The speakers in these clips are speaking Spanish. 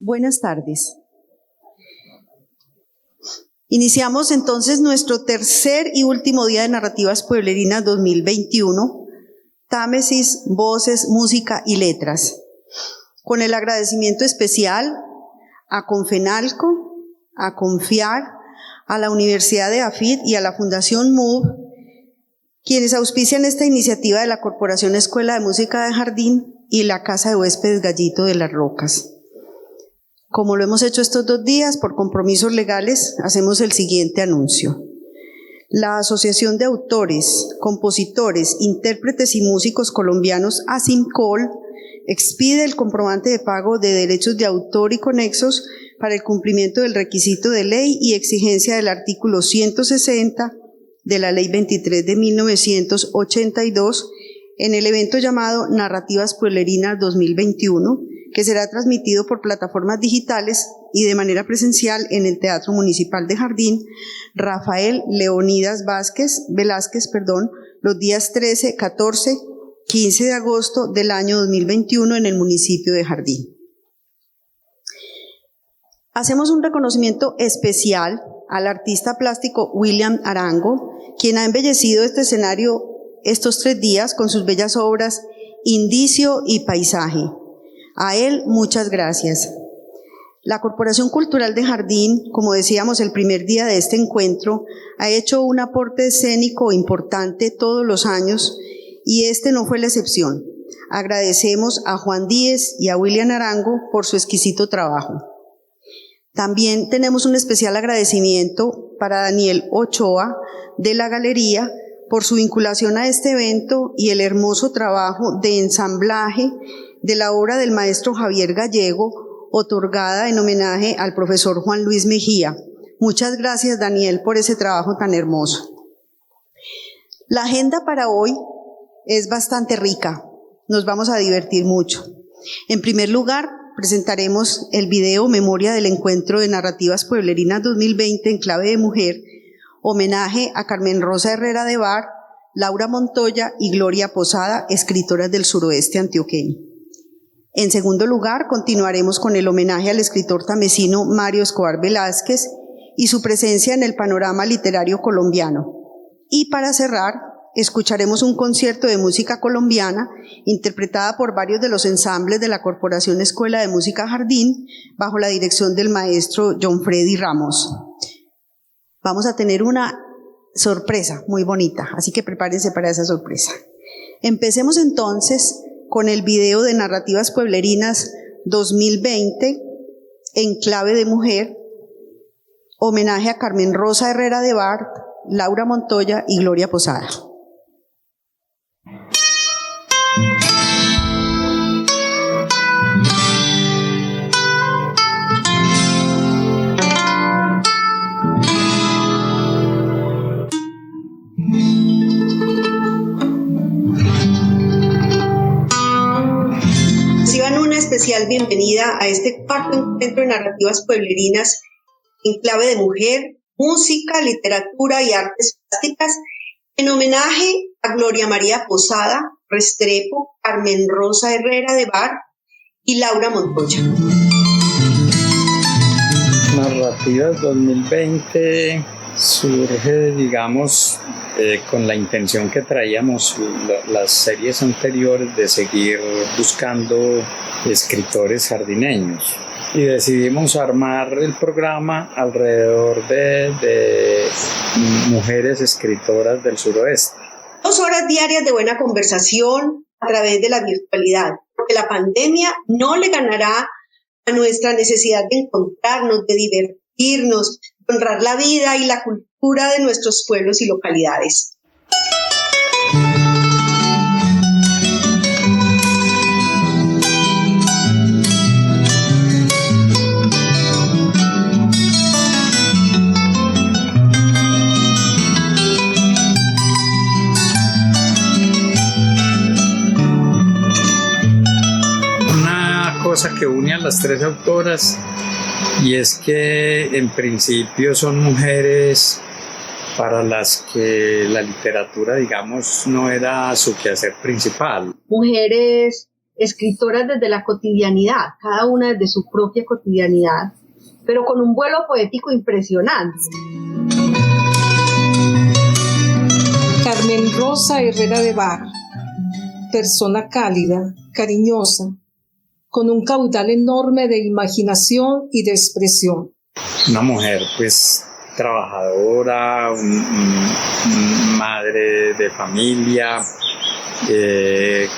Buenas tardes. Iniciamos entonces nuestro tercer y último día de Narrativas Pueblerinas 2021, Támesis, Voces, Música y Letras, con el agradecimiento especial a Confenalco, a Confiar, a la Universidad de AFIT y a la Fundación MUV, quienes auspician esta iniciativa de la Corporación Escuela de Música de Jardín y la Casa de Huéspedes Gallito de las Rocas. Como lo hemos hecho estos 2 días, por compromisos legales, hacemos el siguiente anuncio. La Asociación de Autores, Compositores, Intérpretes y Músicos Colombianos, ASIMCOL, expide el comprobante de pago de derechos de autor y conexos para el cumplimiento del requisito de ley y exigencia del artículo 160 de la Ley 23 de 1982 en el evento llamado Narrativas Pueblerinas 2021, que será transmitido por plataformas digitales y de manera presencial en el Teatro Municipal de Jardín Rafael Leonidas Velázquez, los días 13, 14, 15 de agosto del año 2021 en el municipio de Jardín. Hacemos un reconocimiento especial al artista plástico William Arango, quien ha embellecido este escenario estos 3 días con sus bellas obras Indicio y Paisaje. A él, muchas gracias. La Corporación Cultural de Jardín, como decíamos el primer día de este encuentro, ha hecho un aporte escénico importante todos los años y este no fue la excepción. Agradecemos a Juan Díez y a William Arango por su exquisito trabajo. También tenemos un especial agradecimiento para Daniel Ochoa de la Galería por su vinculación a este evento y el hermoso trabajo de ensamblaje de la obra del maestro Javier Gallego, otorgada en homenaje al profesor Juan Luis Mejía. Muchas gracias, Daniel, por ese trabajo tan hermoso. La agenda para hoy es bastante rica, nos vamos a divertir mucho. En primer lugar, presentaremos el video Memoria del Encuentro de Narrativas Pueblerinas 2020 en clave de mujer, homenaje a Carmen Rosa Herrera de Bar, Laura Montoya y Gloria Posada, escritoras del suroeste antioqueño. En segundo lugar, continuaremos con el homenaje al escritor tamesino Mario Escobar Velázquez y su presencia en el panorama literario colombiano. Y para cerrar, escucharemos un concierto de música colombiana interpretada por varios de los ensambles de la Corporación Escuela de Música Jardín bajo la dirección del maestro John Freddy Ramos. Vamos a tener una sorpresa muy bonita, así que prepárense para esa sorpresa. Empecemos entonces con el video de Narrativas Pueblerinas 2020 en clave de mujer, homenaje a Carmen Rosa Herrera de Bar, Laura Montoya y Gloria Posada. Especial bienvenida a este cuarto encuentro de Narrativas Pueblerinas en clave de mujer, música, literatura y artes plásticas en homenaje a Gloria María Posada, Restrepo, Carmen Rosa Herrera de Bar y Laura Montoya. Narrativas 2020 surge, digamos, con la intención que traíamos las series anteriores de seguir buscando escritores jardineños y decidimos armar el programa alrededor de mujeres escritoras del suroeste. 2 horas diarias de buena conversación a través de la virtualidad, porque la pandemia no le ganará a nuestra necesidad de encontrarnos, de divertirnos, de honrar la vida y la cultura de nuestros pueblos y localidades. Cosa que une a las 3 autoras, y es que en principio son mujeres para las que la literatura, digamos, no era su quehacer principal. Mujeres escritoras desde la cotidianidad, cada una desde su propia cotidianidad, pero con un vuelo poético impresionante. Carmen Rosa Herrera de Barra, persona cálida, cariñosa, con un caudal enorme de imaginación y de expresión. Una mujer pues trabajadora, madre de familia, que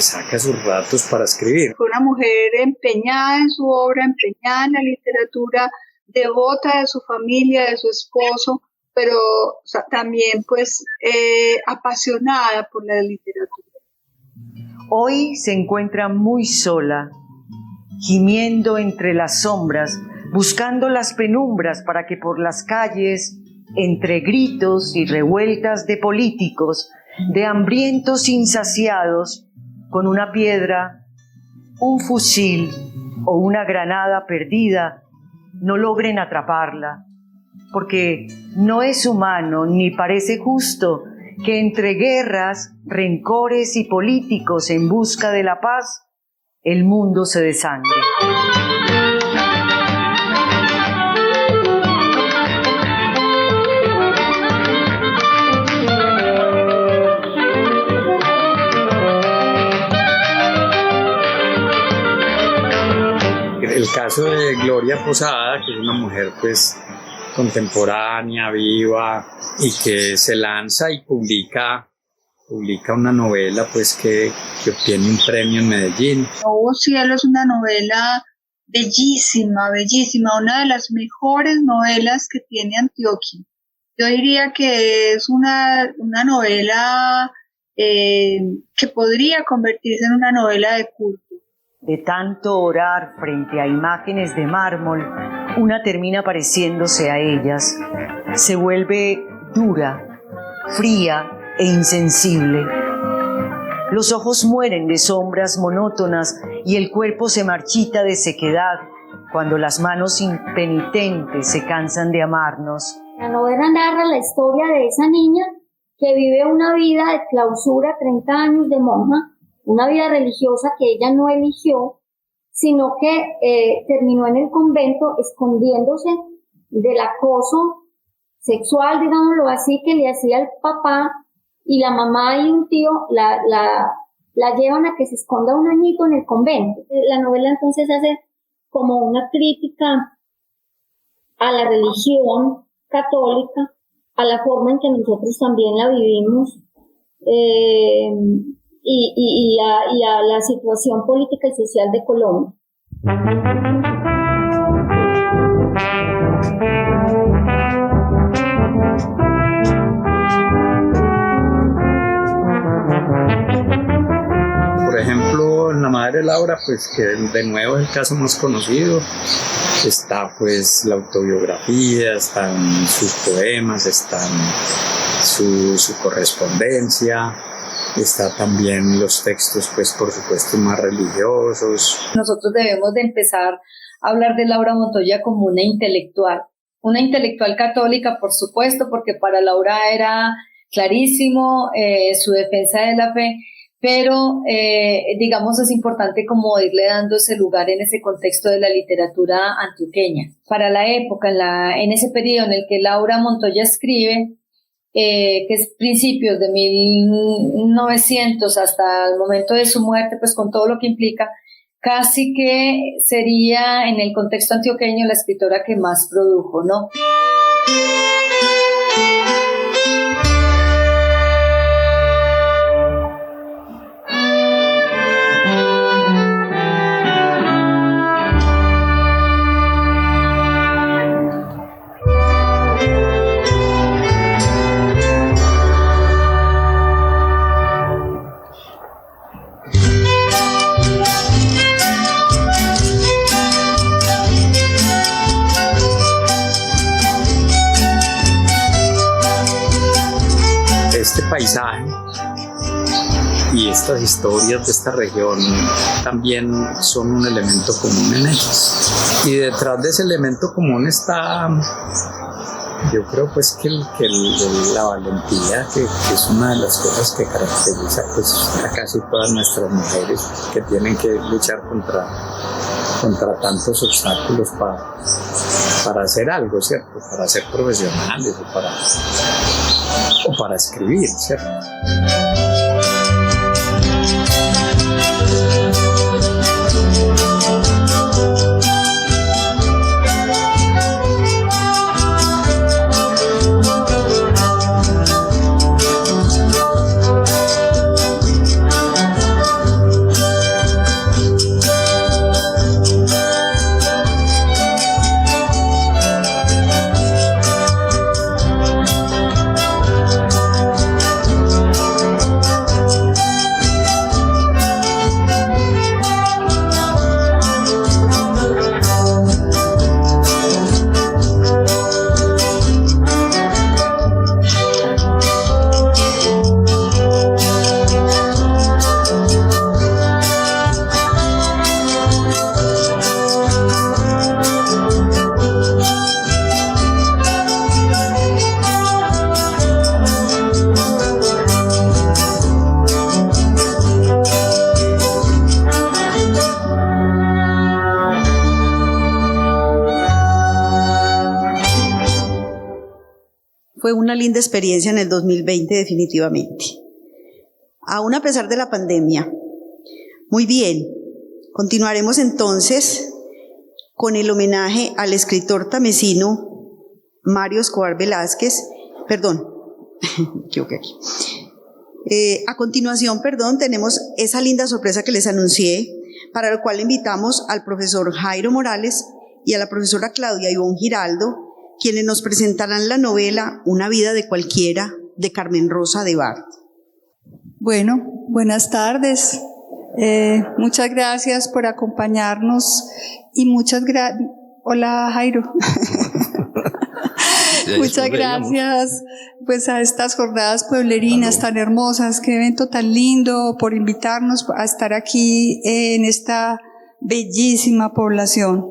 saca sus ratos para escribir. Fue una mujer empeñada en su obra, empeñada en la literatura, devota de su familia, de su esposo, pero también pues apasionada por la literatura. Hoy se encuentra muy sola, gimiendo entre las sombras, buscando las penumbras para que por las calles, entre gritos y revueltas de políticos, de hambrientos insaciados, con una piedra, un fusil o una granada perdida, no logren atraparla, porque no es humano ni parece justo que entre guerras, rencores y políticos en busca de la paz, el mundo se desangre. El caso de Gloria Posada, que es una mujer pues contemporánea, viva, y que se lanza y publica una novela pues que obtiene un premio en Medellín. Lobo Cielo es una novela bellísima, bellísima, una de las mejores novelas que tiene Antioquia. Yo diría que es una novela que podría convertirse en una novela de culto. De tanto orar frente a imágenes de mármol, una termina pareciéndose a ellas. Se vuelve dura, fría e insensible. Los ojos mueren de sombras monótonas y el cuerpo se marchita de sequedad cuando las manos impenitentes se cansan de amarnos. La novela narra la historia de esa niña que vive una vida de clausura, 30 años de monja, una vida religiosa que ella no eligió, sino que terminó en el convento escondiéndose del acoso sexual, digámoslo así, que le hacía el papá, y la mamá y un tío la llevan a que se esconda un añito en el convento. La novela entonces hace como una crítica a la religión católica, a la forma en que nosotros también la vivimos, y a la situación política y social de Colombia. Por ejemplo, en La Madre Laura, pues que de nuevo es el caso más conocido, está pues la autobiografía, están sus poemas, están su correspondencia, está también los textos, pues por supuesto, más religiosos. Nosotros debemos de empezar a hablar de Laura Montoya como una intelectual católica, por supuesto, porque para Laura era clarísimo su defensa de la fe, pero digamos es importante como irle dando ese lugar en ese contexto de la literatura antioqueña. Para la época, en ese periodo en el que Laura Montoya escribe, que es principios de 1900 hasta el momento de su muerte, pues con todo lo que implica, casi que sería en el contexto antioqueño la escritora que más produjo, ¿no? Este paisaje y estas historias de esta región también son un elemento común en ellas. Y detrás de ese elemento común está yo creo pues que la valentía, que es una de las cosas que caracteriza pues a casi todas nuestras mujeres, que tienen que luchar contra tantos obstáculos para hacer algo, ¿cierto? Para ser profesionales o para escribir, ¿cierto? Fue una linda experiencia en el 2020 definitivamente. Aún a pesar de la pandemia. Muy bien, continuaremos entonces con el homenaje al escritor tamesino Mario Escobar Velázquez. Me equivoqué aquí. A continuación, tenemos esa linda sorpresa que les anuncié, para lo cual invitamos al profesor Jairo Morales y a la profesora Claudia Ivonne Giraldo, quienes nos presentarán la novela Una vida de cualquiera, de Carmen Rosa de Bart. Bueno, buenas tardes. Muchas gracias por acompañarnos y Hola, Jairo. Muchas gracias pues a estas jornadas pueblerinas tan hermosas, qué evento tan lindo, por invitarnos a estar aquí en esta bellísima población.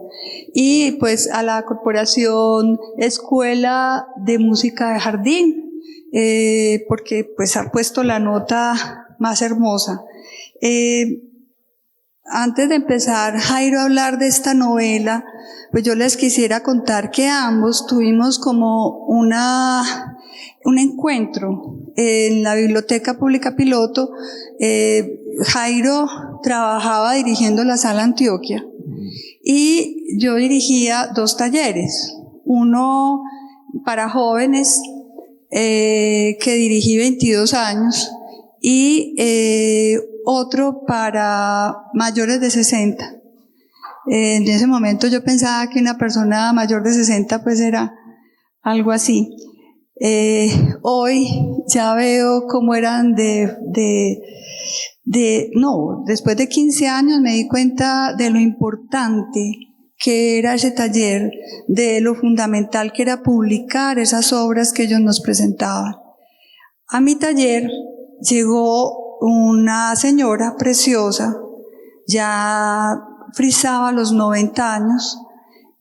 Y pues a la Corporación Escuela de Música de Jardín, porque pues ha puesto la nota más hermosa. Antes de empezar, Jairo, a hablar de esta novela, pues yo les quisiera contar que ambos tuvimos como un encuentro en la Biblioteca Pública Piloto. Jairo trabajaba dirigiendo la Sala Antioquia y yo dirigía 2 talleres, uno para jóvenes que dirigí 22 años y otro para mayores de 60. En ese momento yo pensaba que una persona mayor de 60 pues era algo así. Hoy ya veo cómo eran después de 15 años me di cuenta de lo importante que era ese taller, de lo fundamental que era publicar esas obras que ellos nos presentaban. A mi taller llegó una señora preciosa, ya frisaba los 90 años,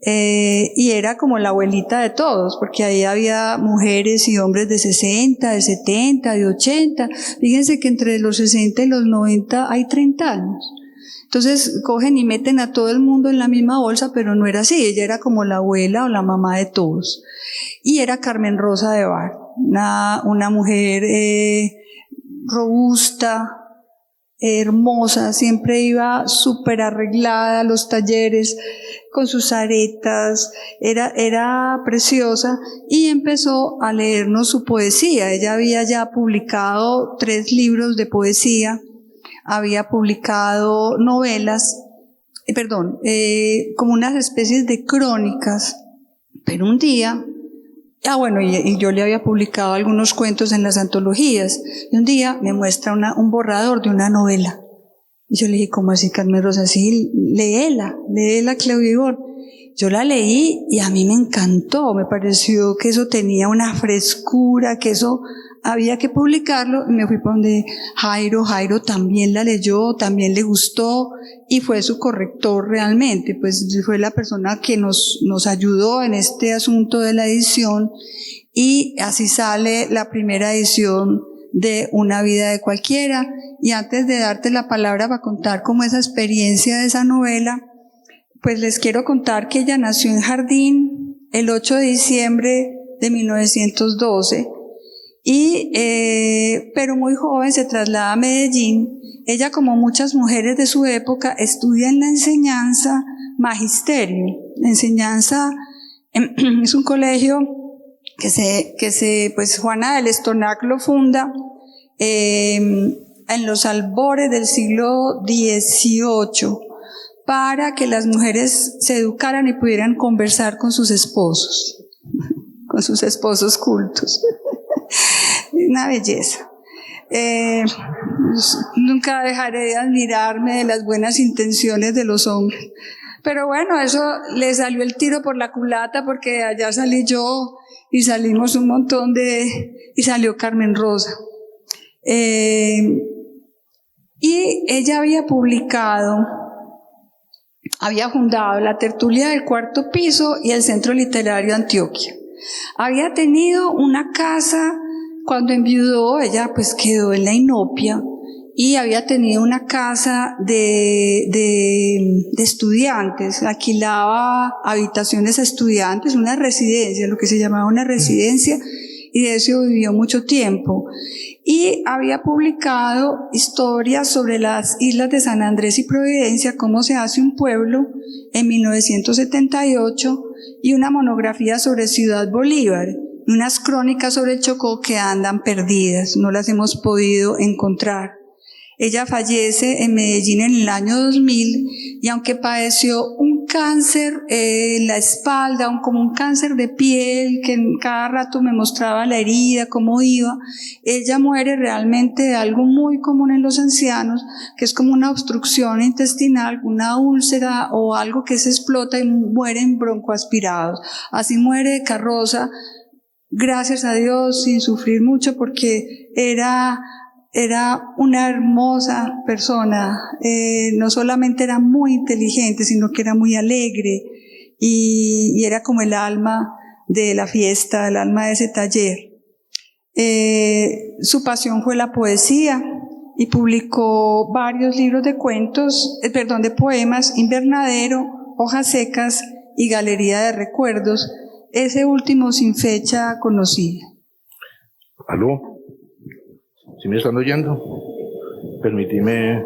y era como la abuelita de todos, porque ahí había mujeres y hombres de 60, de 70, de 80. Fíjense que entre los 60 y los 90 hay 30 años. Entonces cogen y meten a todo el mundo en la misma bolsa, pero no era así. Ella era como la abuela o la mamá de todos. Y era Carmen Rosa de Bart, una mujer robusta, hermosa, siempre iba súper arreglada a los talleres, con sus aretas, era preciosa, y empezó a leernos su poesía. Ella había ya publicado 3 libros de poesía, había publicado novelas, como unas especies de crónicas, pero un día, y yo le había publicado algunos cuentos en las antologías, y un día me muestra un borrador de una novela. Y yo le dije, ¿cómo así, Carmen Rosa? Sí, léela, Claudia Ivonne. Yo la leí y a mí me encantó, me pareció que eso tenía una frescura, que eso había que publicarlo, y me fui para donde Jairo. Jairo también la leyó, también le gustó, y fue su corrector realmente, pues fue la persona que nos ayudó en este asunto de la edición, y así sale la primera edición de Una vida de cualquiera. Y antes de darte la palabra para contar cómo esa experiencia de esa novela, pues les quiero contar que ella nació en Jardín el 8 de diciembre de 1912, pero muy joven se traslada a Medellín. Ella, como muchas mujeres de su época, estudia en la enseñanza magisterio. La enseñanza es un colegio pues Juana del Estonac lo funda en los albores del siglo XVIII, para que las mujeres se educaran y pudieran conversar con sus esposos cultos. Una belleza. Nunca dejaré de admirarme de las buenas intenciones de los hombres. Pero bueno, eso le salió el tiro por la culata, porque allá salí yo y salimos un montón y salió Carmen Rosa. Y ella había fundado la Tertulia del Cuarto Piso y el Centro Literario Antioquia. Había tenido una casa, cuando enviudó, ella pues quedó en la inopia, y había tenido una casa de estudiantes, alquilaba habitaciones a estudiantes, una residencia, lo que se llamaba una residencia, y de eso vivió mucho tiempo. Y había publicado historias sobre las islas de San Andrés y Providencia, cómo se hace un pueblo, en 1978, y una monografía sobre Ciudad Bolívar, y unas crónicas sobre el Chocó que andan perdidas, no las hemos podido encontrar. Ella fallece en Medellín en el año 2000, y aunque padeció un cáncer en la espalda, como un cáncer de piel, que cada rato me mostraba la herida, cómo iba, ella muere realmente de algo muy común en los ancianos, que es como una obstrucción intestinal, una úlcera o algo que se explota y mueren broncoaspirados. Así muere de carroza, gracias a Dios, sin sufrir mucho, porque era una hermosa persona. No solamente era muy inteligente, sino que era muy alegre, y era como el alma de la fiesta, el alma de ese taller. Su pasión fue la poesía, y publicó varios libros de de poemas: Invernadero, Hojas Secas y Galería de Recuerdos, ese último sin fecha conocida. ¿Aló? ¿Sí me están oyendo? Permíteme.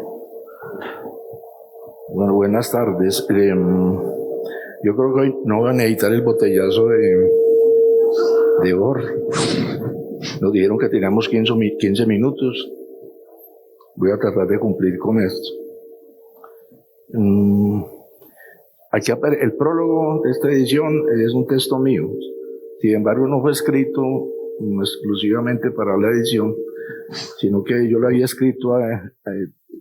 Bueno, buenas tardes. Yo creo que hoy no van a necesitar el botellazo de Jorge. Nos dijeron que teníamos 15 minutos. Voy a tratar de cumplir con esto. Aquí el prólogo de esta edición es un texto mío. Sin embargo, no fue escrito exclusivamente para la edición, sino que yo lo había escrito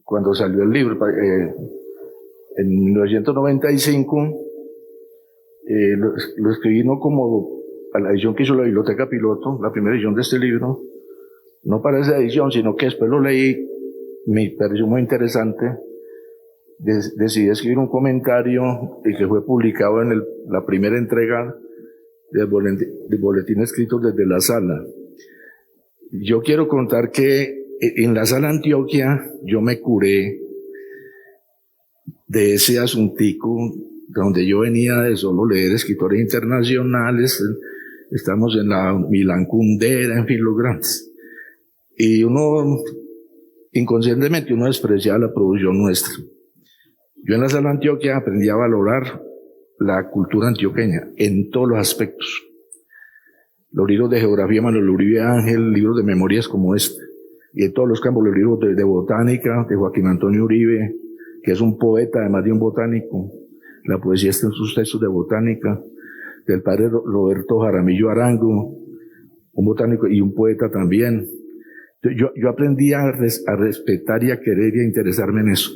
cuando salió el libro, en 1995. Lo escribí no como a la edición que hizo la Biblioteca Piloto, la primera edición de este libro, no para esa edición, sino que después lo leí, me pareció muy interesante, decidí escribir un comentario y que fue publicado en la primera entrega del boletín escrito desde la sala. Yo quiero contar que en la sala Antioquia yo me curé de ese asuntico donde yo venía de solo leer escritores internacionales. Estamos en la Milán Kundera, en fin, los grandes. Y inconscientemente uno despreciaba la producción nuestra. Yo en la sala Antioquia aprendí a valorar la cultura antioqueña en todos los aspectos. Los libros de geografía, Manuel Uribe Ángel, libros de memorias como este, y en todos los campos, los libros de botánica, de Joaquín Antonio Uribe, que es un poeta, además de un botánico. La poesía está en sus textos de botánica, del padre Roberto Jaramillo Arango, un botánico y un poeta también. Yo aprendí a respetar y a querer y a interesarme en eso.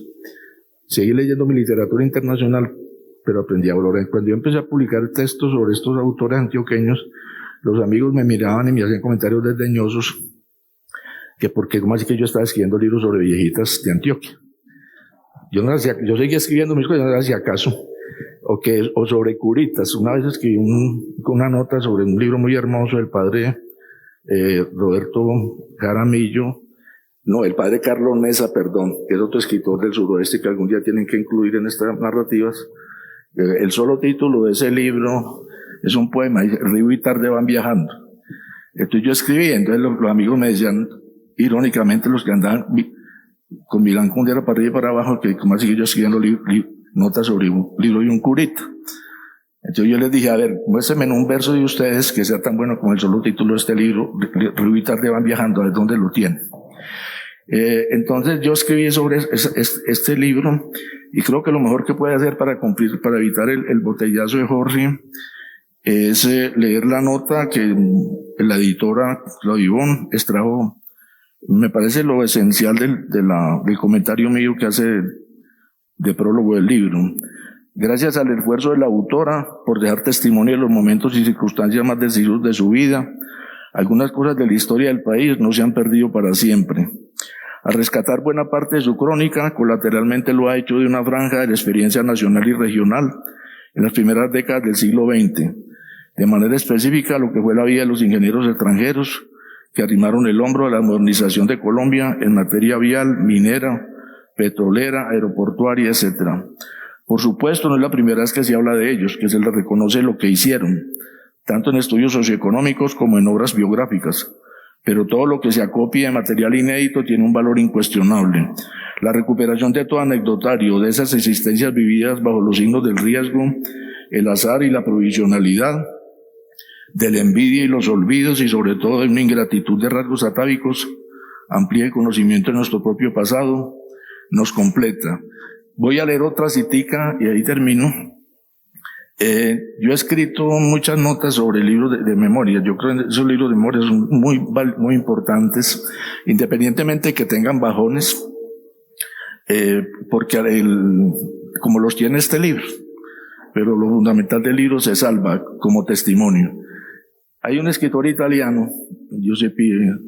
Seguí leyendo mi literatura internacional, pero aprendí a valorar. Cuando yo empecé a publicar textos sobre estos autores antioqueños, los amigos me miraban y me hacían comentarios desdeñosos, que porque como así que yo estaba escribiendo libros sobre viejitas de Antioquia. Yo seguía escribiendo mis cosas, no hacía caso. O sobre curitas. Una vez escribí una nota sobre un libro muy hermoso del padre Roberto Jaramillo, no, el padre Carlos Mesa, perdón, que es otro escritor del suroeste que algún día tienen que incluir en estas narrativas. El solo título de ese libro es un poema, Río y tarde van viajando. Entonces yo escribí, entonces los amigos me decían, irónicamente, los que andaban con Milán Kundera para arriba y para abajo, que como así que yo escribiendo notas sobre un libro y un curita. Entonces yo les dije, a ver, muéstrenme un verso de ustedes que sea tan bueno como el solo título de este libro, Río y tarde van viajando, a ver dónde lo tienen. Entonces yo escribí sobre este libro, y creo que lo mejor que puede hacer para evitar el botellazo de Jorge es leer la nota que la editora Claudia Ivonne extrajo. Me parece lo esencial del comentario mío que hace de prólogo del libro. Gracias al esfuerzo de la autora por dejar testimonio de los momentos y circunstancias más decisivos de su vida, algunas cosas de la historia del país no se han perdido para siempre. Al rescatar buena parte de su crónica, colateralmente lo ha hecho de una franja de la experiencia nacional y regional en las primeras décadas del siglo XX, de manera específica lo que fue la vida de los ingenieros extranjeros que arrimaron el hombro a la modernización de Colombia en materia vial, minera, petrolera, aeroportuaria, etc. Por supuesto, no es la primera vez que se habla de ellos, que se les reconoce lo que hicieron, tanto en estudios socioeconómicos como en obras biográficas. Pero todo lo que se acopia de material inédito tiene un valor incuestionable. La recuperación de todo anecdotario de esas existencias vividas bajo los signos del riesgo, el azar y la provisionalidad, de la envidia y los olvidos, y sobre todo de una ingratitud de rasgos atávicos, amplía el conocimiento de nuestro propio pasado, nos completa. Voy a leer otra citica y ahí termino. Yo he escrito muchas notas sobre libros de memoria. Yo creo que esos libros de memoria son muy importantes, independientemente de que tengan bajones, porque como los tiene este libro, pero lo fundamental del libro se salva como testimonio. Hay un escritor italiano, Giuseppe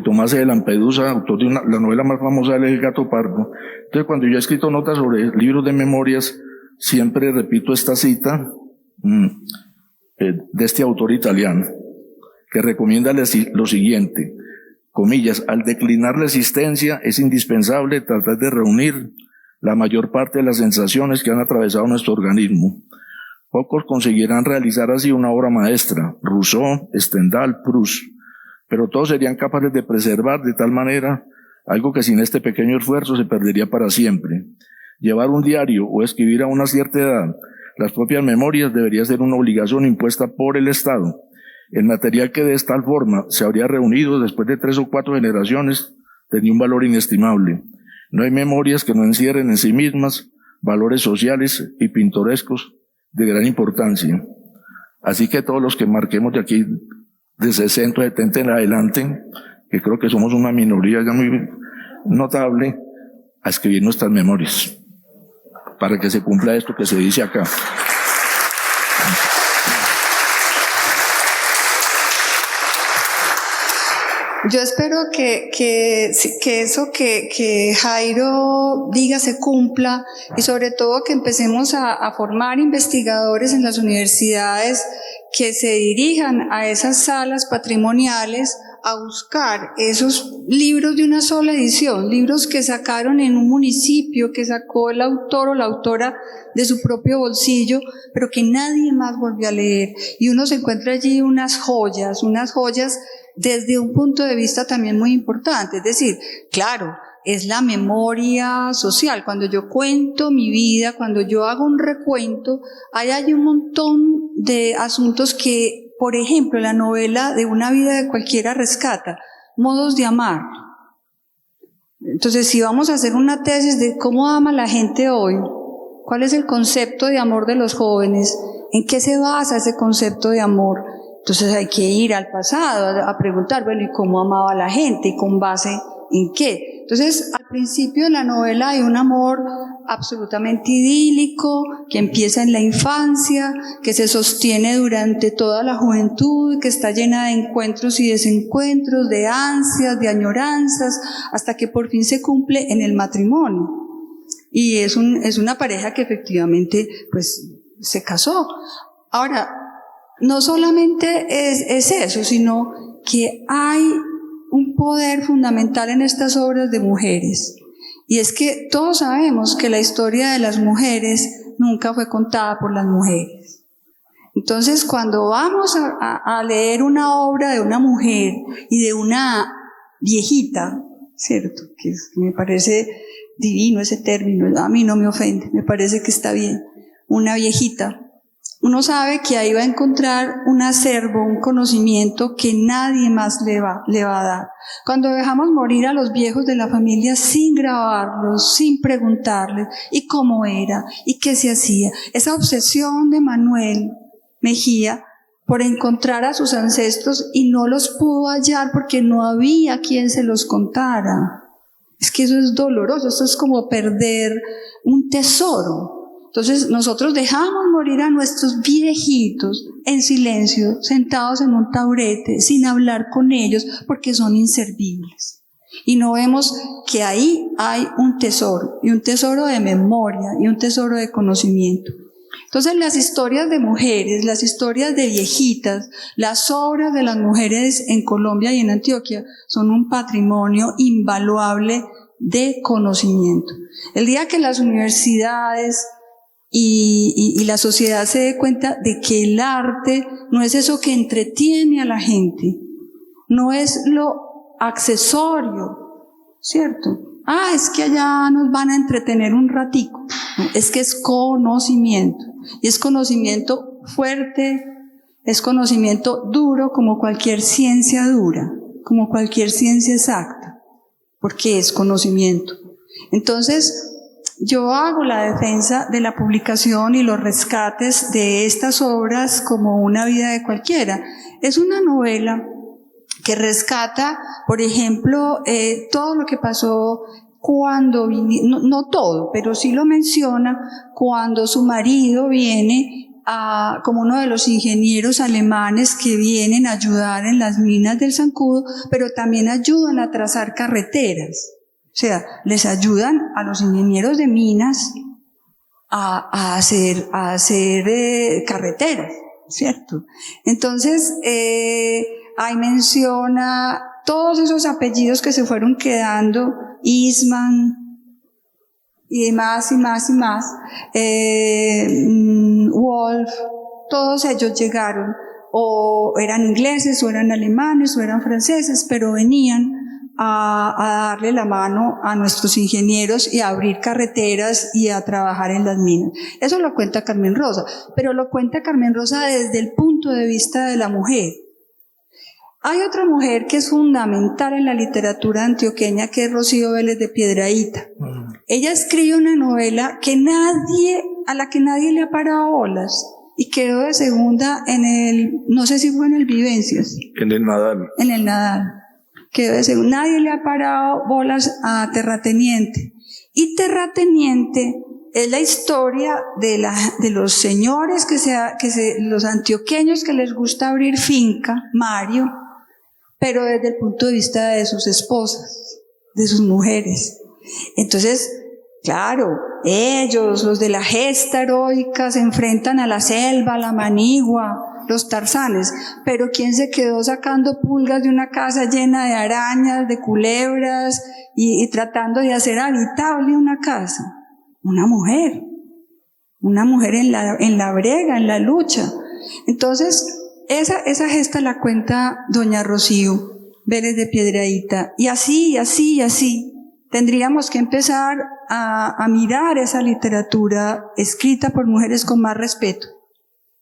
Tomasi de Lampedusa, autor de la novela más famosa de El Gato Pardo. Entonces, cuando yo he escrito notas sobre libros de memorias, siempre repito esta cita de este autor italiano, que recomienda lo siguiente, comillas, al declinar la existencia es indispensable tratar de reunir la mayor parte de las sensaciones que han atravesado nuestro organismo. Pocos conseguirán realizar así una obra maestra, Rousseau, Stendhal, Proust, pero todos serían capaces de preservar de tal manera algo que sin este pequeño esfuerzo se perdería para siempre. Llevar un diario o escribir a una cierta edad las propias memorias debería ser una obligación impuesta por el Estado. El material que de tal forma se habría reunido después de 3 o 4 generaciones tenía un valor inestimable. No hay memorias que no encierren en sí mismas valores sociales y pintorescos de gran importancia. Así que todos los que marquemos de aquí de 60 o 70 en adelante, que creo que somos una minoría ya muy notable, a escribir nuestras memorias, para que se cumpla esto que se dice acá. Yo espero que eso que Jairo diga se cumpla, y sobre todo que empecemos a formar investigadores en las universidades que se dirijan a esas salas patrimoniales a buscar esos libros de una sola edición, libros que sacaron en un municipio, que sacó el autor o la autora de su propio bolsillo, pero que nadie más volvió a leer. Y uno se encuentra allí unas joyas desde un punto de vista también muy importante. Es decir, claro, es la memoria social. Cuando yo cuento mi vida, cuando yo hago un recuento, hay un montón de asuntos que, por ejemplo, la novela de Una vida de cualquiera rescata, modos de amar. Entonces, si vamos a hacer una tesis de cómo ama la gente hoy, cuál es el concepto de amor de los jóvenes, en qué se basa ese concepto de amor, entonces hay que ir al pasado a preguntar, bueno, ¿y cómo amaba la gente? ¿Y con base en qué? Entonces, al principio de la novela hay un amor absolutamente idílico, que empieza en la infancia, que se sostiene durante toda la juventud, que está llena de encuentros y desencuentros, de ansias, de añoranzas, hasta que por fin se cumple en el matrimonio. Y es una pareja que efectivamente pues se casó. Ahora, no solamente es eso, sino que hay un poder fundamental en estas obras de mujeres. Y es que todos sabemos que la historia de las mujeres nunca fue contada por las mujeres. Entonces, cuando vamos a leer una obra de una mujer y de una viejita, ¿cierto? Que me parece divino ese término, a mí no me ofende, me parece que está bien, una viejita, uno sabe que ahí va a encontrar un acervo, un conocimiento que nadie más le va a dar. Cuando dejamos morir a los viejos de la familia sin grabarlos, sin preguntarles y cómo era y qué se hacía, esa obsesión de Manuel Mejía por encontrar a sus ancestros y no los pudo hallar porque no había quien se los contara. Es que eso es doloroso, eso es como perder un tesoro. Entonces nosotros dejamos morir a nuestros viejitos en silencio, sentados en un taburete, sin hablar con ellos, porque son inservibles. Y no vemos que ahí hay un tesoro, y un tesoro de memoria, y un tesoro de conocimiento. Entonces las historias de mujeres, las historias de viejitas, las obras de las mujeres en Colombia y en Antioquia son un patrimonio invaluable de conocimiento. El día que las universidades y la sociedad se dé cuenta de que el arte no es eso que entretiene a la gente, no es lo accesorio, ¿cierto? Es que allá nos van a entretener un ratico. No, es que es conocimiento, y es conocimiento fuerte, es conocimiento duro como cualquier ciencia dura, como cualquier ciencia exacta, porque es conocimiento. Entonces, yo hago la defensa de la publicación y los rescates de estas obras como Una vida de cualquiera. Es una novela que rescata, por ejemplo, todo lo que pasó cuando, no todo, pero sí lo menciona, cuando su marido viene como uno de los ingenieros alemanes que vienen a ayudar en las minas del Zancudo, pero también ayudan a trazar carreteras. O sea, les ayudan a los ingenieros de minas a hacer carreteras, ¿cierto? Entonces, ahí menciona todos esos apellidos que se fueron quedando, Eastman, y más y más y más, Wolf, todos ellos llegaron, o eran ingleses, o eran alemanes, o eran franceses, pero venían a darle la mano a nuestros ingenieros y a abrir carreteras y a trabajar en las minas. Eso lo cuenta Carmen Rosa, pero lo cuenta Carmen Rosa desde el punto de vista de la mujer. Hay otra mujer que es fundamental en la literatura antioqueña, que es Rocío Vélez de Piedrahíta. Ella escribe una novela a la que nadie le ha parado bolas, y quedó de segunda no sé si fue en el Vivencias. En el Nadal. En el Nadal. Quedó de segunda. Nadie le ha parado bolas a Terrateniente. Y Terrateniente es la historia de los señores los antioqueños que les gusta abrir finca, Mario, pero desde el punto de vista de sus esposas, de sus mujeres. Entonces, claro, ellos, los de la gesta heroica, se enfrentan a la selva, a la manigua, los tarzanes, pero ¿quién se quedó sacando pulgas de una casa llena de arañas, de culebras y tratando de hacer habitable una casa? Una mujer en la brega, en la lucha. Entonces, esa gesta la cuenta doña Rocío Vélez de Piedrahíta, y así, tendríamos que empezar a mirar esa literatura escrita por mujeres con más respeto